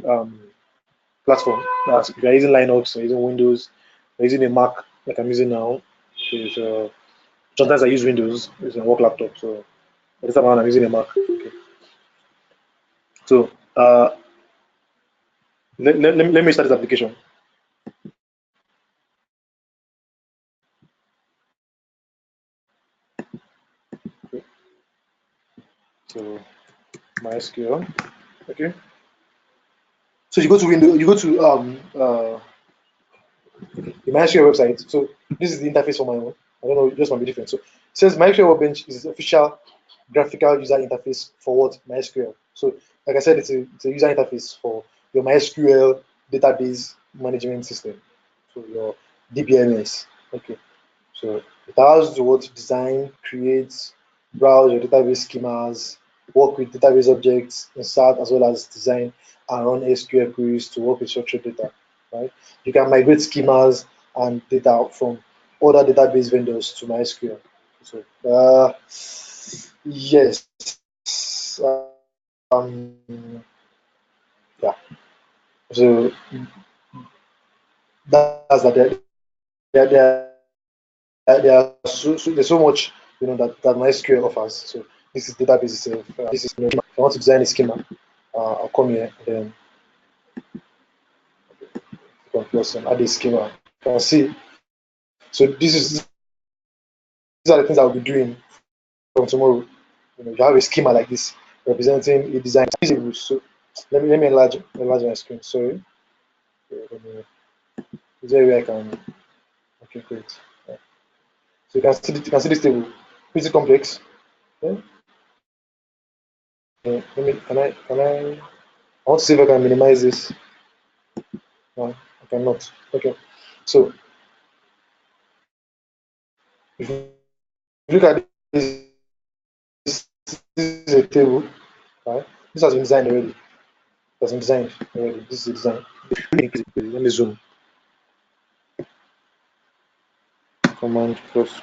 um, platform. That's if you're using Linux or using Windows, or using a Mac like I'm using now. Okay, so sometimes I use Windows. It's a work laptop. So this time around I'm using a Mac. Okay. So let me start this application. Okay. So MySQL. Okay. So you go to Windows. You go to the MySQL website. So this is the interface for my own. I don't know, it just might be different. So it says MySQL Workbench is the official graphical user interface for what? MySQL. So like I said, it's a user interface for your MySQL database management system. So your DBMS. Okay. So it allows you to what? Design, create, browse your database schemas, work with database objects, insert as well as design and run SQL queries to work with structured data. Right? You can migrate schemas and data from other database vendors to MySQL. So yes, um, yeah. So that's that. There, there's so much that MySQL offers. So this is database itself. This is if I want to design a schema, I'll come here and then plus add a schema. You can see. So these are the things I'll be doing from tomorrow. You have a schema like this representing a design. So let me enlarge my screen. Sorry. Is there a way I can? Okay, great. Yeah. So you can see this table. Pretty complex. Yeah. Let me can I want to see if I can minimize this. No, I cannot. Okay. So if you look at this, this is a table, right? This has been designed already. It has been designed already. This is a design. Let me zoom. Command plus.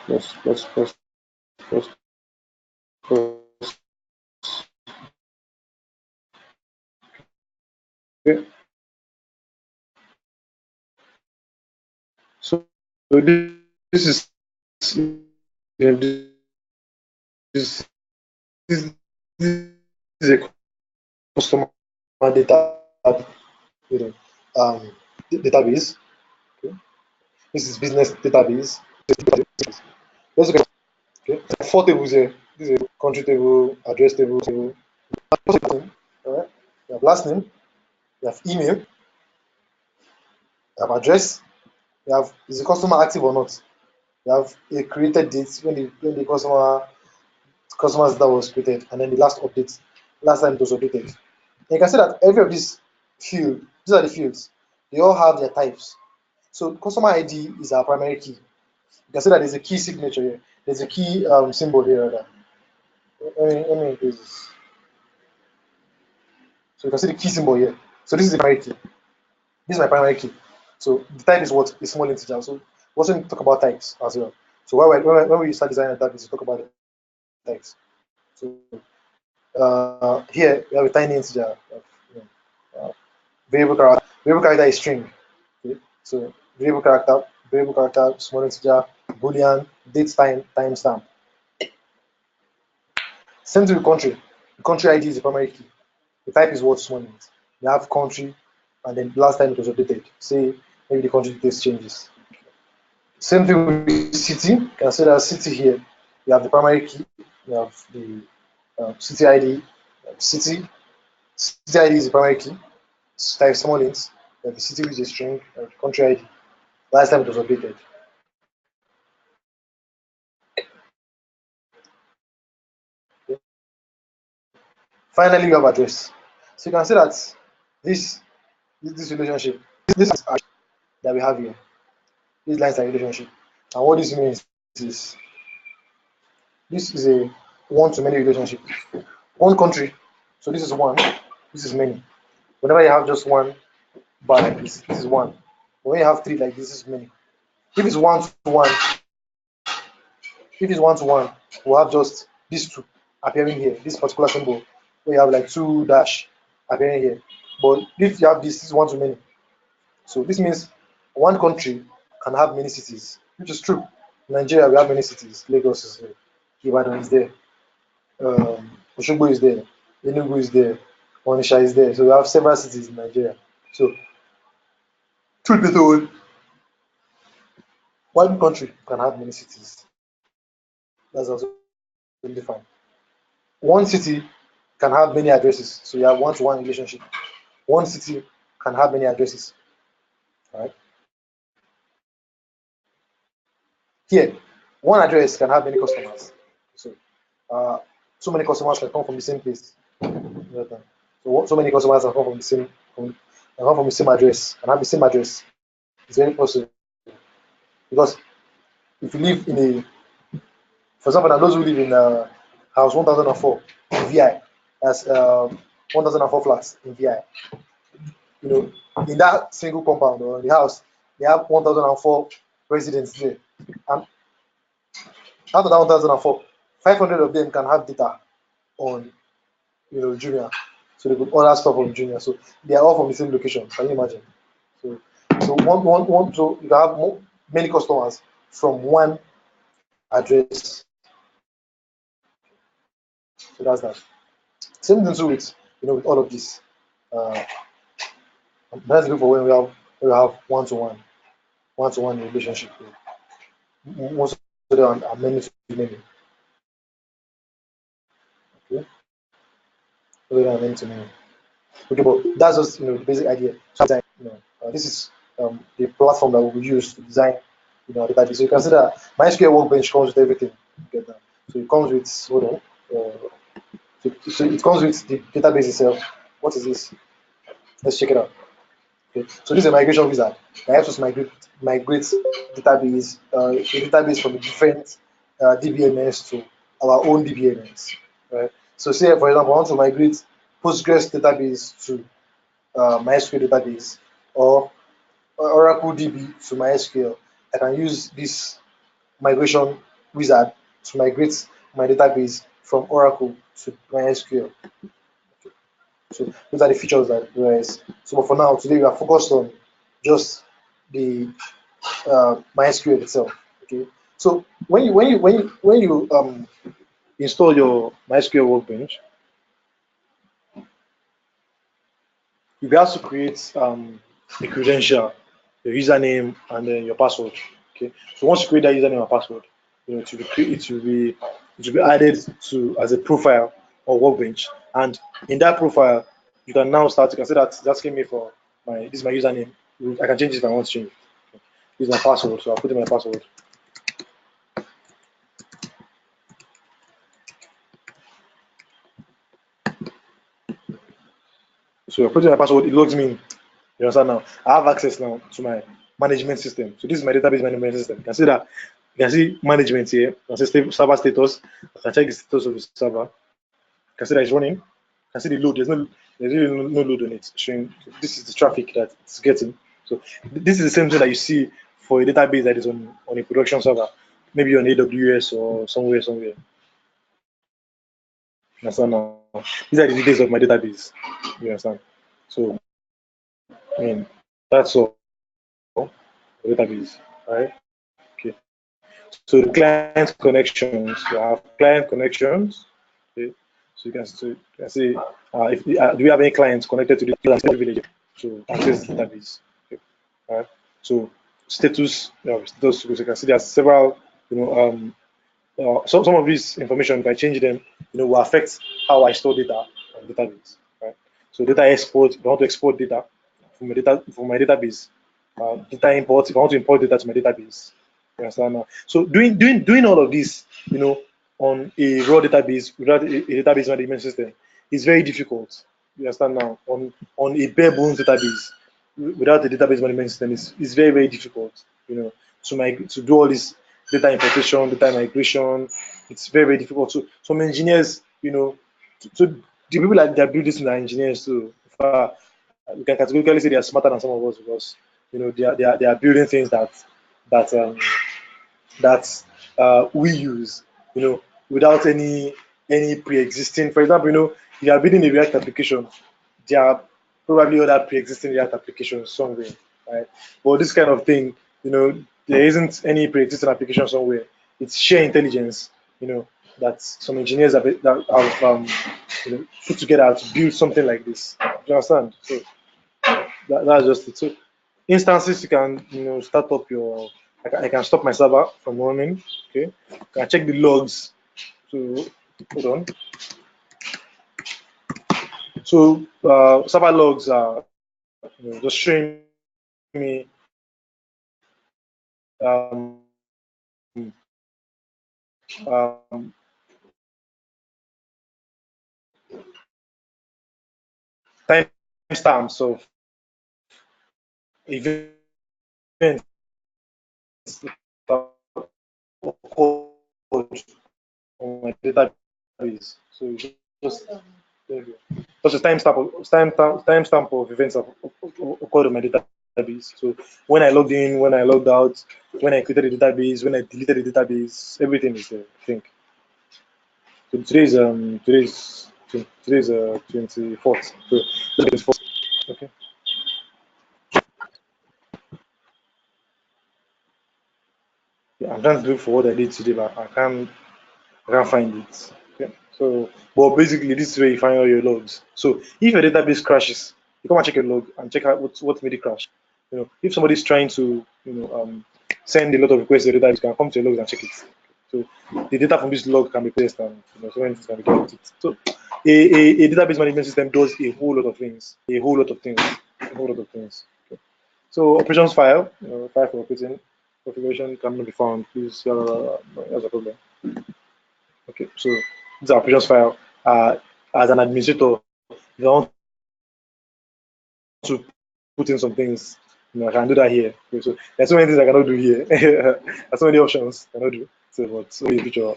Okay. So this is this, this is a customer data you know, um, database. Okay. This is business database. Let's look at okay. Four tables here. This is a country table, address table. All right. You have last name, you have email, you have address, you have is the customer active or not. You have a created date when the customer's data was created, and then the last update, last time it was updated. And you can see that every of these are the fields. They all have their types. So customer ID is our primary key. You can see that there's a key signature here. There's a key symbol here. Let me increase this. So you can see the key symbol here. So this is the primary key. This is my primary key. So the type is what? A small integer. So we also need to talk about types as well. So when we start designing that, we talk about the types. So here we have a tiny integer. Uh, variable character is string. Okay? So variable character, small integer, boolean, date time, timestamp. Same to the country. The country ID is the primary key. The type is what small int. You have country, and then last time it was updated. Say maybe the country details changes. Same thing with city. You can see that city here. You have the primary key. You have the city ID. City ID is the primary key. Type small int. You have the city with a string. The country ID. Last time it was updated. Okay. Finally, you have address. So you can see that this relationship, this is that we have here. These lines are relationship. And what this means is this is a one-to-many relationship. One country, so this is one, this is many. Whenever you have just one bar like this is one. When you have three like this is many. If it's one to one, If it's one-to-one, we'll have just these two appearing here, this particular symbol, where you have like two dash appearing here. But if you have this is one-to-many. So this means one country can have many cities, which is true. In Nigeria, we have many cities. Lagos is there, Ibadan is there, Oshogbo is there, Enugu is there, Onitsha is there. So we have several cities in Nigeria. So, truth be told, one country can have many cities. That's also fine. One city can have many addresses. So you have one-to-one relationship. One city can have many addresses. Right? Here, one address can have many customers. So many customers can come from the same place. So many customers can come from the same address, can have the same address. It's very possible because if you live in a, for example, now those who live in house 1004 in VI, that's 1004 flats in VI. In that single compound or in the house, they have 1004 residents there, and out of that 1004, 500 of them can have data on Jumia, so they could order stuff on Jumia. So they are all from the same location. Can you imagine? So so you can have many customers from one address. So that's that. Same thing too with all of this. That's good for when we have one-to-one relationship. Most of them are many to many. Okay, most of them are many to many. Okay, but that's just the basic idea. So this is the platform that we use to design our database. So you can see that MySQL Workbench comes with everything. Get that? So it comes with so it comes with the database itself. What is this? Let's check it out. Okay. So this is a migration wizard that helps us migrate database a database from different DBMS to our own DBMS. Right. So say for example, I want to migrate Postgres database to MySQL database or Oracle DB to MySQL. I can use this migration wizard to migrate my database from Oracle to MySQL. So those are the features that whereas. So but for now, today we are focused on just the MySQL itself. Okay. So when you install your MySQL Workbench, you have to create a credential, your username, and then your password. Okay. So once you create that username and password, it will be added to as a profile or Workbench, and in that profile, you can now start. You can say that that's asking me for this is my username. I can change it if I want to change it. This is my password, so I'll put in my password. So I put in my password, it logs me in. You understand now? I have access now to my management system. So this is my database management system. You can see that you can see management here. You can see server status. I can check the status of the server. You can see that it's running. You can see the load. There's really no load on it. Showing this is the traffic that it's getting. So this is the same thing that you see for a database that is on a production server, maybe on AWS or somewhere. You understand now? These are the details of my database. You understand? So I mean that's all. Database, right? Okay. So the client connections, you have client connections. Okay. So you can see if do we have any clients connected to the village to access the database. Okay. All right. So status, status. You can see there's several. Some of this information, if I change them, will affect how I store data on database. Right. So data export. If I want to export data from my database. Data import. If I want to import data to my database, you understand now. So doing all of this, on a raw database without a database management system is very difficult. You understand now. On a bare bones database without a database management system is very very difficult. To do all this data importation, data migration, it's very very difficult. So some engineers, so the people that build this are engineers too. We can categorically say they are smarter than some of us because they are building things that we use, without any pre-existing. For example, if you are building a React application, there are probably other pre-existing React applications somewhere, right? But this kind of thing, there isn't any pre-existing application somewhere. It's sheer intelligence, that some engineers have put together to build something like this. Do you understand? So that's just it. So instances you can start up your. I can stop my server from running. Okay, I can check the logs. So hold on. So server logs are just showing me um, um, timestamps of events that occurred on my database. So you just just a timestamp of events that occurred on my database. So when I logged in, when I logged out, when I created the database, when I deleted the database, everything is there. I think. So today's 24th. So 24th. Okay. Yeah, I'm trying to look for what I did today, but I can't find it. Okay. So, but basically, this is where you find all your logs. So, if your database crashes, you come and check your log and check out what made it crash. If somebody's trying to, send a lot of requests to your database, you can come to your logs and check it. So, the data from this log can be placed and so many things can be done with it. So, a database management system does a whole lot of things, a whole lot of things, a whole lot of things. Okay. So, operations file, file for operating configuration cannot be found. Please, that's a problem. Okay, so this is our operations file. As an administrator, if I want to put in some things, I can do that here. Okay, so there's so many things I cannot do here. There's so many options I cannot do. So, but so in the future,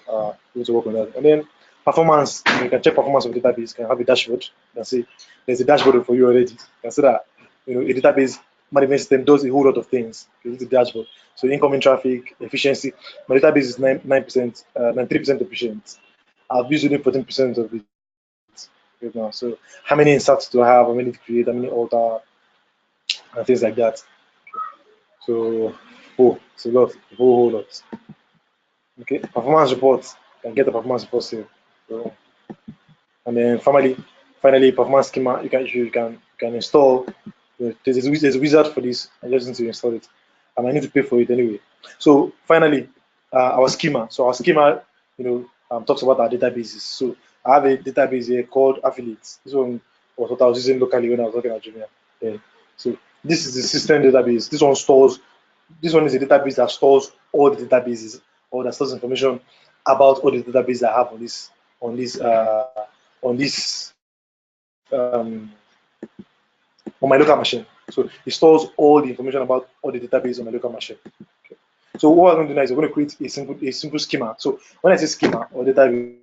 we need to work on that. And then performance, you can check performance of the database. You can have a dashboard. You can see there's a dashboard for you already. You can see that a database management system does a whole lot of things. It's a dashboard. So incoming traffic, efficiency. My database is 9%, 93% efficient. I've used only 14% of it right now. So how many inserts do I have? How many to create? How many alter and things like that. So it's a lot, a whole lot. Okay, performance reports. You can get a performance report here. So, and then finally performance schema. You can install. There's a wizard for this. I just need to install it. And I need to pay for it anyway. So finally, our schema. So our schema, talks about our databases. So I have a database here called Affiliates. This one was what I was using locally when I was working at Jumia. Yeah. So this is the system database. This one stores. This one is a database that stores all the databases or that stores information about all the databases I have on this um, on my local machine. So it stores all the information about all the database on my local machine. Okay. So what I'm going to do now is I'm going to create a simple schema. So when I say schema or database,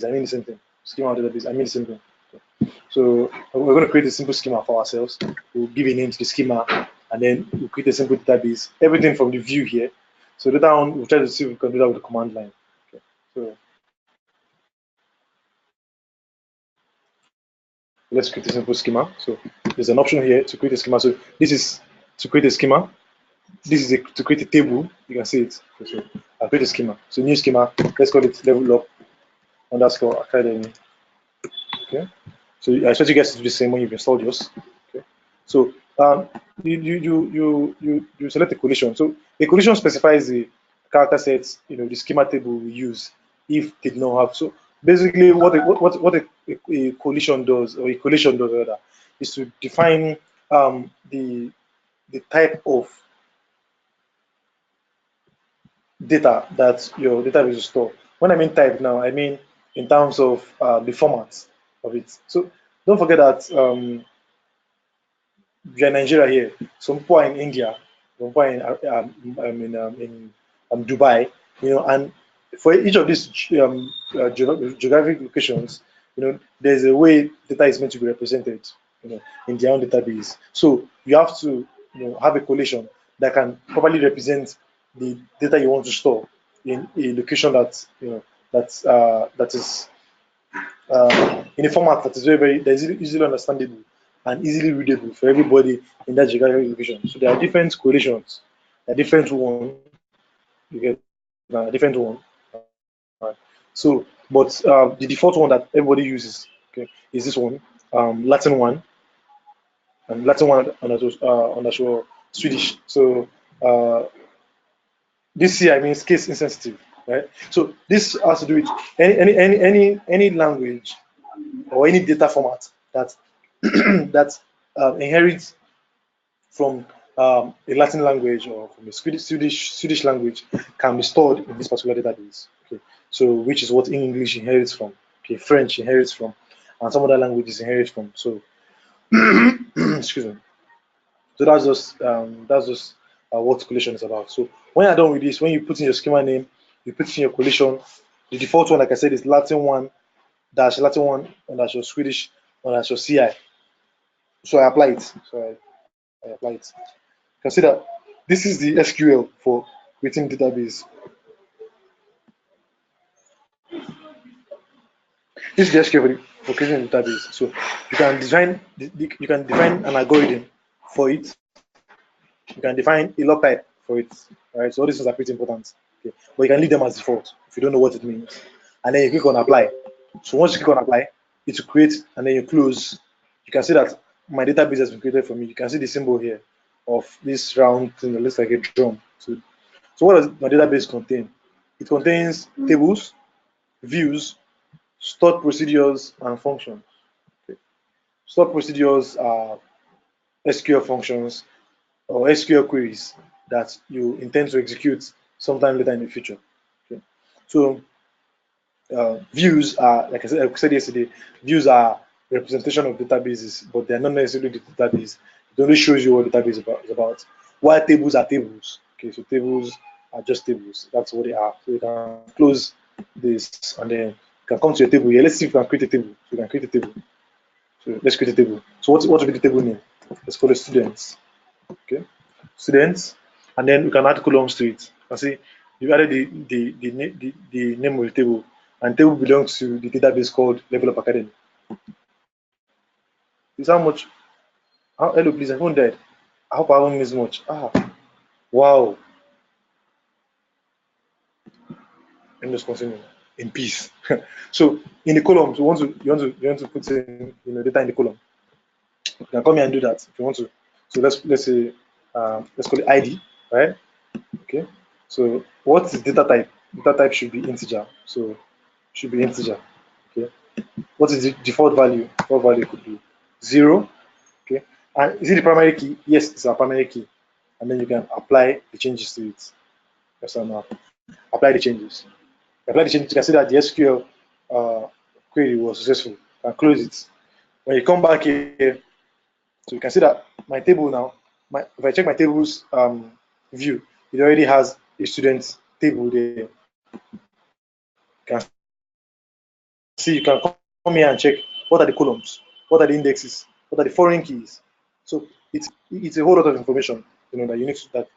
I mean the same thing. Schema or database, I mean the same thing. Okay. So we're going to create a simple schema for ourselves. We'll give a name to the schema, and then we'll create a simple database. Everything from the view here. So later on, we'll try to see if we can do that with the command line. Okay. So let's create a simple schema. So there's an option here to create a schema. So this is to create a schema. This is to create a table. You can see it. Okay, so I'll create a schema. So new schema. Let's call it level up underscore academy. Okay. So I expect you guys to do the same when you've installed yours. Okay. So you select a collision. So a collision specifies the character sets, the schema table we use if they did not have. So basically, what a collision does, or a collision does rather, is to define the type of data that your database will store. When I mean type now, I mean in terms of the format of it. So don't forget that we are in Nigeria here. Some people are in India, some people are in Dubai, and for each of these geographic locations, there's a way data is meant to be represented, in their own database. So you have to, have a collation that can properly represent the data you want to store in a location that that is in a format that is that is easily understandable and easily readable for everybody in that geographic location. So there are different correlations, there are different one, you get different one. Right. So, but the default one that everybody uses, okay, is this one, Latin one, and Latin one underscore Swedish. So this here means case insensitive, right? So this has to do with any language or any data format that that inherits from a Latin language or from a Swedish language can be stored in this particular database. Okay, so which is what English inherits from, okay, French inherits from, and some other languages inherit from. So excuse me. So that's just what collation is about. So when you're done with this, when you put in your schema name, you put in your collation. The default one, like I said, is Latin one dash Latin one underscore Swedish underscore CI. So I apply it. So I apply it. Consider this is the SQL for creating database. This is the SQL for creating a database. So you can design you can define an algorithm for it. You can define a log type for it. All right. So all these things are pretty important. Okay. But you can leave them as default if you don't know what it means. And then you click on apply. So once you click on apply, it will create and then you close. You can see that my database has been created for me. You can see the symbol here of this round thing that looks like a drum. So what does my database contain? It contains tables, views, stored procedures, and functions. Okay. Stored procedures are SQL functions or SQL queries that you intend to execute sometime later in the future. Okay. So views are, like I said yesterday, views are representation of databases, but they're not necessarily the database. It only shows you what the database is about. While tables are tables. Okay, so tables are just tables. That's what they are. So you can close this and then you can come to your table here. Let's see if we can create a table. So you can create a table. So let's create a table. So what will be the table name? Let's call it students. Okay, students, and then we can add columns to it. You see, you added the name of the table, and table belongs to the database called Level Up Academy. This is how much. Hello, please. My phone died. I hope I haven't missed much. Wow. Let me just continue in peace. So in the columns, you want to put in data in the column. You can come here and do that if you want to. So let's say let's call it ID, right? Okay. So what is data type? Data type should be integer. So should be integer. Okay. What is the default value? Default value could be 0. Okay. And is it the primary key? Yes, it's a primary key. And then you can apply the changes to it. Yes or no? Apply the changes. Apply the changes. You can see that the SQL query was successful. You can close it. When you come back here, so you can see that my table now, if I check my tables view, it already has a student table there. You can see, you can come here and check what are the columns, what are the indexes, what are the foreign keys. So it's a whole lot of information, that you need that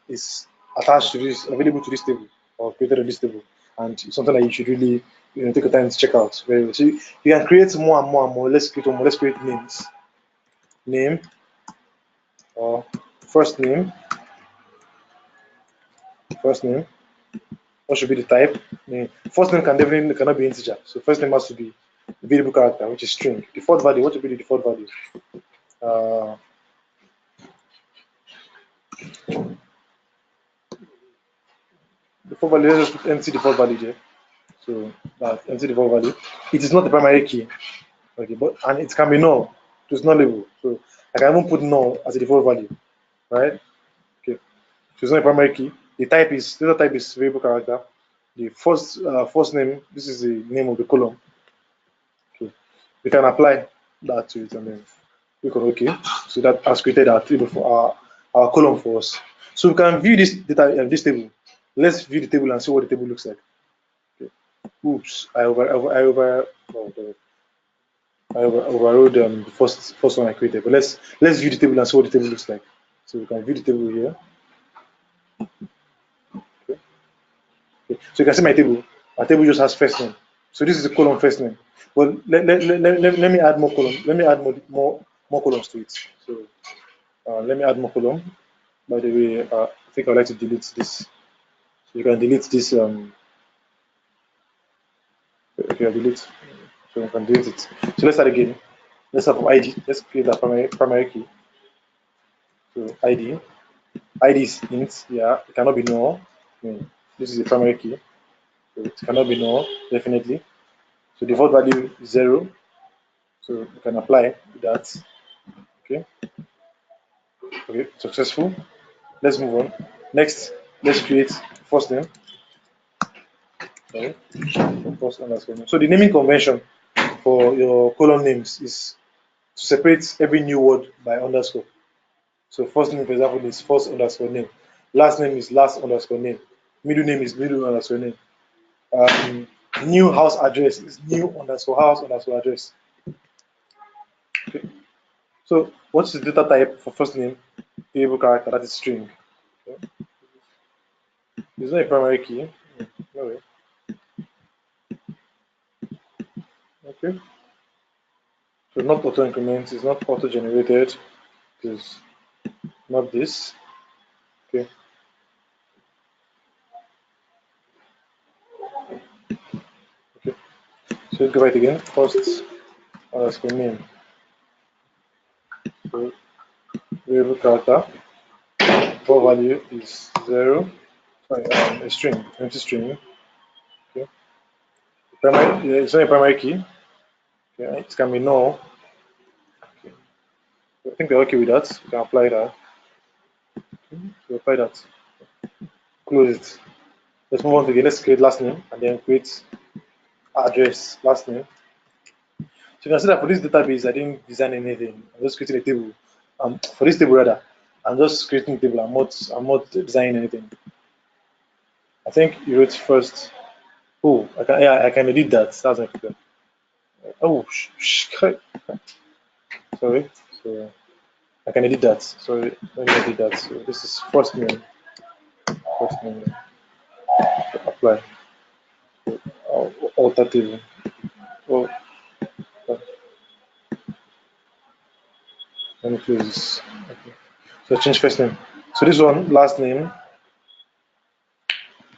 is attached to this, available to this table or created on this table, and it's something that you should really take your time to check out. Very well. So you can create more and more and more. Let's create names. Name or first name. First name. What should be the type? First name cannot be integer. So first name has to be variable character, which is string. Default value. What should be the default value? Default value. Let's just put empty default value there. So empty default value. It is not the primary key. Okay, and it can be null. It's nullable. So I can even put null as a default value, right? Okay. So it's not a primary key. The data type is variable character. The first name, this is the name of the column. Okay. We can apply that to it and then click on OK. So that has created our table for our column for us. So we can view this data this table. Let's view the table and see what the table looks like. Okay. Oops, I overrode the first one I created. But let's view the table and see what the table looks like. So we can view the table here. Okay. Okay. So you can see my table. My table just has first name. So this is the column first name. Well, let me add more column. Let me add more columns to it. So let me add more column. By the way, I think I'd like to delete this. So you can delete this. Okay, delete. So you can delete it. So let's start again. Let's start from ID. Let's create that primary key. So ID. ID is int. Yeah, it cannot be null. This is the primary key. So it cannot be null, definitely. So default value is 0. So you can apply that. Okay. Okay, successful. Let's move on. Next, let's create first name. Sorry. First underscore name. So the naming convention for your column names is to separate every new word by underscore. So first name, for example, is first underscore name. Last name is last underscore name. Middle name is middle underscore name. New house address is new underscore house underscore address. Okay. So what's the data type for first name? Variable character, that is string. Okay. It's not a primary key. No way. Okay. So not auto increment, it's not auto generated, it's not this. Okay. Okay. So let's go right again. First underscore name. So variable character. Default value is 0. Sorry, a string, empty string. Okay. Primary, it's not a primary key. Okay. It can be null. Okay. I think we're okay with that. We can apply that. Okay. So apply that. Close it. Let's move on to again. Let's create last name and then create address last name. So you can see that for this database, I didn't design anything. I'm just creating a table. For this table rather, I'm just creating a table. I'm not designing anything. I think you wrote first. Oh, I can edit that. That's my problem. Oh, sorry. So I can edit that. Sorry, let me edit that. So this is first name. First name. Apply. Alter table. Oh, let me close this. Okay. So change first name. So this one, last name.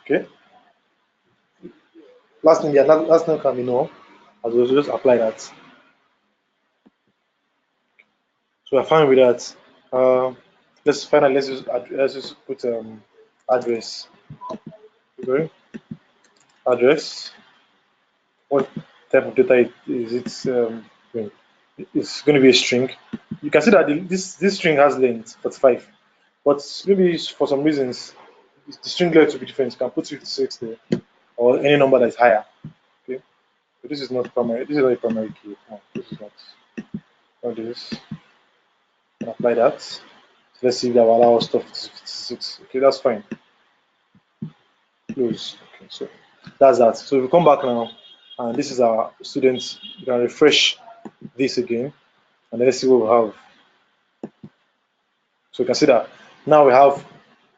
Okay. Last name, yeah, last name can be no. As well, so just apply that. So we're fine with that. Let's just put address. Okay. Address. What type of data is it? It's going to be a string. You can see that this string has length 45, but maybe for some reasons the string length will be different. You can put 56 there or any number that is higher. Okay. So this is not primary. This is not a primary key. No, this is not this. Apply that. So let's see if that will allow us to 56. Okay, that's fine. Close. Okay, so that's that. So if we come back now, and this is our students, you can refresh this again, and then let's see what we have. So you can see that now we have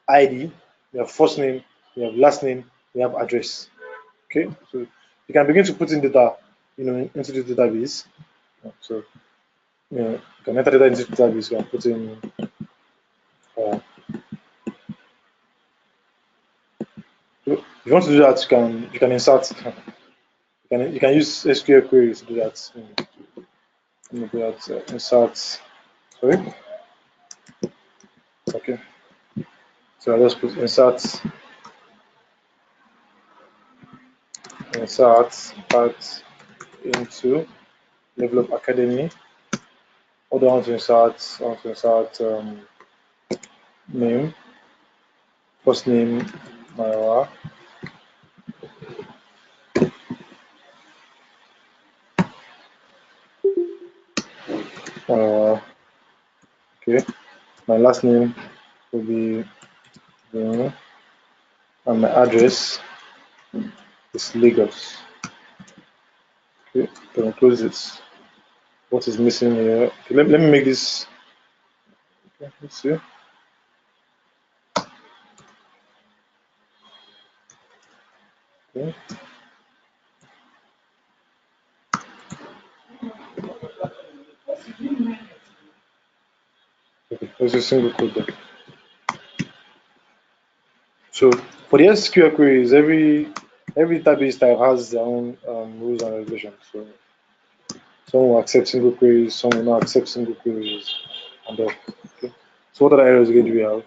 ID, we have first name, we have last name, we have address. Okay, so you can begin to put in data, into the database. So you can enter data into the database. You can put in. If you want to do that, you can insert. You can use SQL queries to do that. Do that. Insert. Sorry. Okay. So I just put insert part into level of academy. Other one to insert. Name. First name Maiwa. Okay. My last name will be and my address is Lagos. Okay, then close it. What is missing here? Okay, let me make this. Okay, let's see. Okay. Okay. There's a single code there. So for the SQL queries, every database type has their own rules and regulations. So some will accept single queries, some will not accept single queries, and all. Okay. So what other errors again do we have?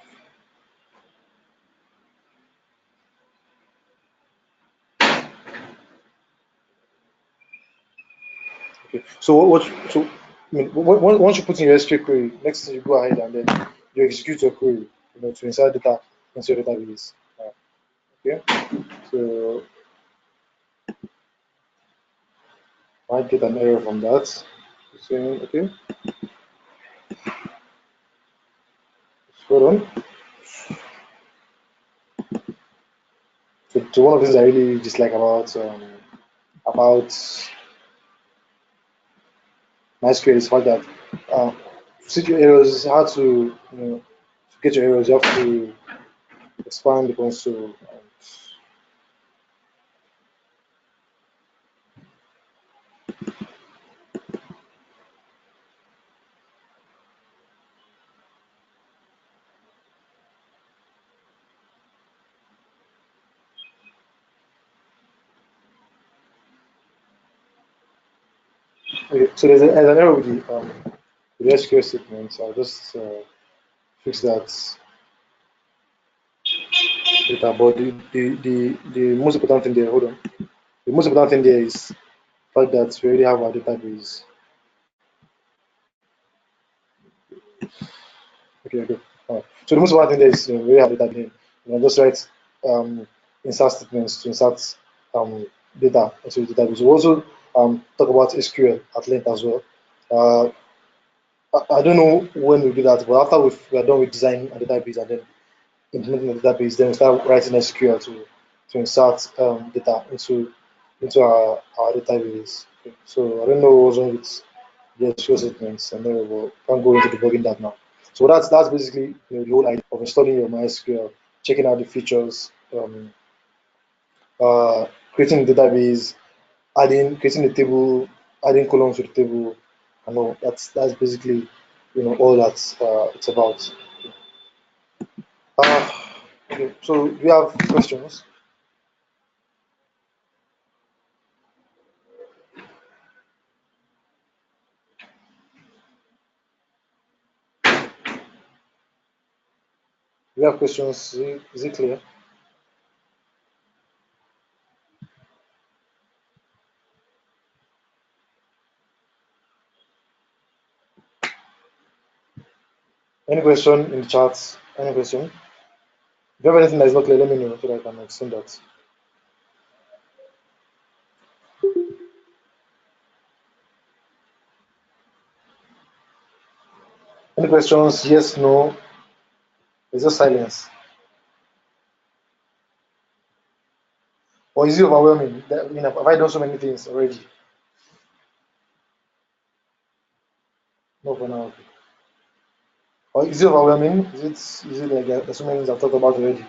Okay. So once you put in your SQL query, next thing you go ahead and then you execute your query, to insert data into your database. Okay. So I get an error from that. Saying okay, hold on. So one of the things I really dislike about MySQL is the fact that uh, to see your errors, it's hard to get your errors. You have to expand the console. Okay, so there's an error with the SQL statement. I'll just fix that later. But the most important thing there, hold on. The most important thing there is the fact that we already have our database. Okay, okay. So the most important thing there is we already have database. Just write insert statements to insert data into the database. We also talk about SQL at length as well. Uh, I don't know when we do that, but after we are done with designing a database and then implementing the database, then we start writing SQL to insert data into our database. Okay. So I don't know what's wrong with the SQL statements, and then we can't go into debugging that now. So that's basically the whole idea of installing your MySQL, checking out the features, creating the database, adding creating the table, adding columns to the table, and all. That's basically all that it's about. Uh, okay, so do you have questions? Do you have questions? Is it clear? Any question in the chat? Any question? If you have anything that is not clear, let me know so that I can explain that. Any questions? Yes, no. Is just silence. Or is it overwhelming? Have I done so many things already? No, for now. Okay. Or is it overwhelming? Is it like there's so many things I've talked about already?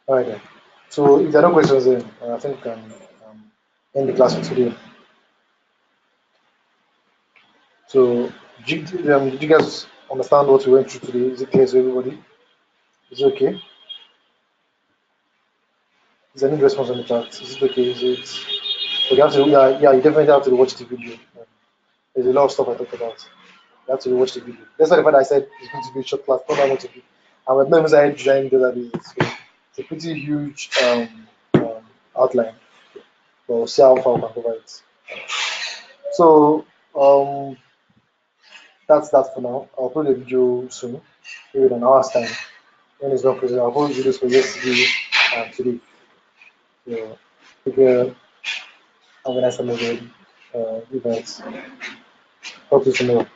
All right then. So if there are no questions, then I think we can end the class for today. So did you guys understand what we went through today? Is it clear to everybody? Is it okay? Is there any response on the chat? Is it okay? Is it? But you have to, yeah, you definitely have to watch the video. There's a lot of stuff I talked about. You have to watch the video. That's not the fact I said it's going to be a short class. Not much of it. I was never started designing databases. So it's a pretty huge outline. But we'll see how far we can cover it. So that's that for now. I'll upload the video soon, maybe in an hour's time. When it's not closing, I'll upload videos for yesterday and today. So take care. Have a nice time again. Good night. Talk to you tomorrow.